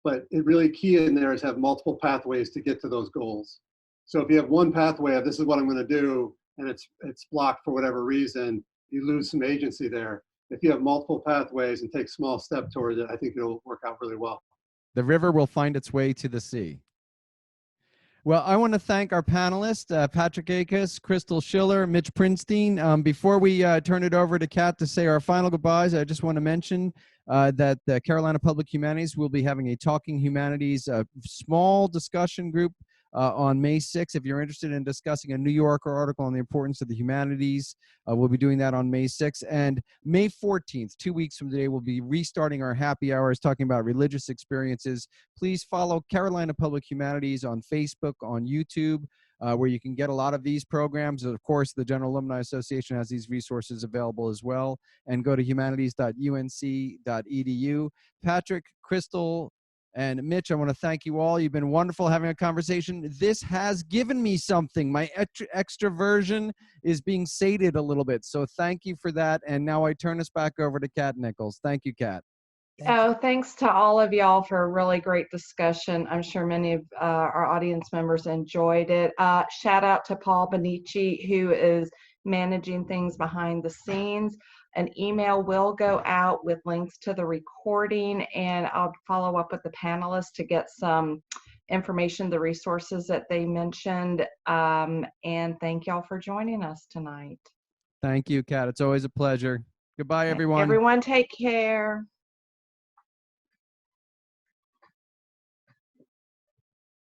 but it really key in there is have multiple pathways to get to those goals. So if you have one pathway of this is what I'm going to do, and it's blocked for whatever reason, you lose some agency there. If you have multiple pathways and take small step towards it, I think it'll work out really well. The river will find its way to the sea. Well, I want to thank our panelists, Patrick Akes, Krystal Schiller, Mitch Prinstein. Before we turn it over to Kat to say our final goodbyes, I just want to mention that the Carolina Public Humanities will be having a Talking Humanities small discussion group on May 6th. If you're interested in discussing a New Yorker article on the importance of the humanities, we'll be doing that on May 6th. And May 14th, 2 weeks from today, we'll be restarting our happy hours talking about religious experiences. Please follow Carolina Public Humanities on Facebook, on YouTube, where you can get a lot of these programs. Of course, the General Alumni Association has these resources available as well. And go to humanities.unc.edu. Patrick, Krystal, and Mitch, I want to thank you all. You've been wonderful having a conversation. This has given me something. My extroversion is being sated a little bit. So thank you for that. And now I turn us back over to Kat Nichols. Thank you, Kat. Thanks to all of y'all for a really great discussion. I'm sure many of our audience members enjoyed it. Shout out to Paul Benici, who is managing things behind the scenes. An email will go out with links to the recording, and I'll follow up with the panelists to get some information, the resources that they mentioned. And thank y'all for joining us tonight. Thank you, Kat. It's always a pleasure. Goodbye, everyone. Everyone take care.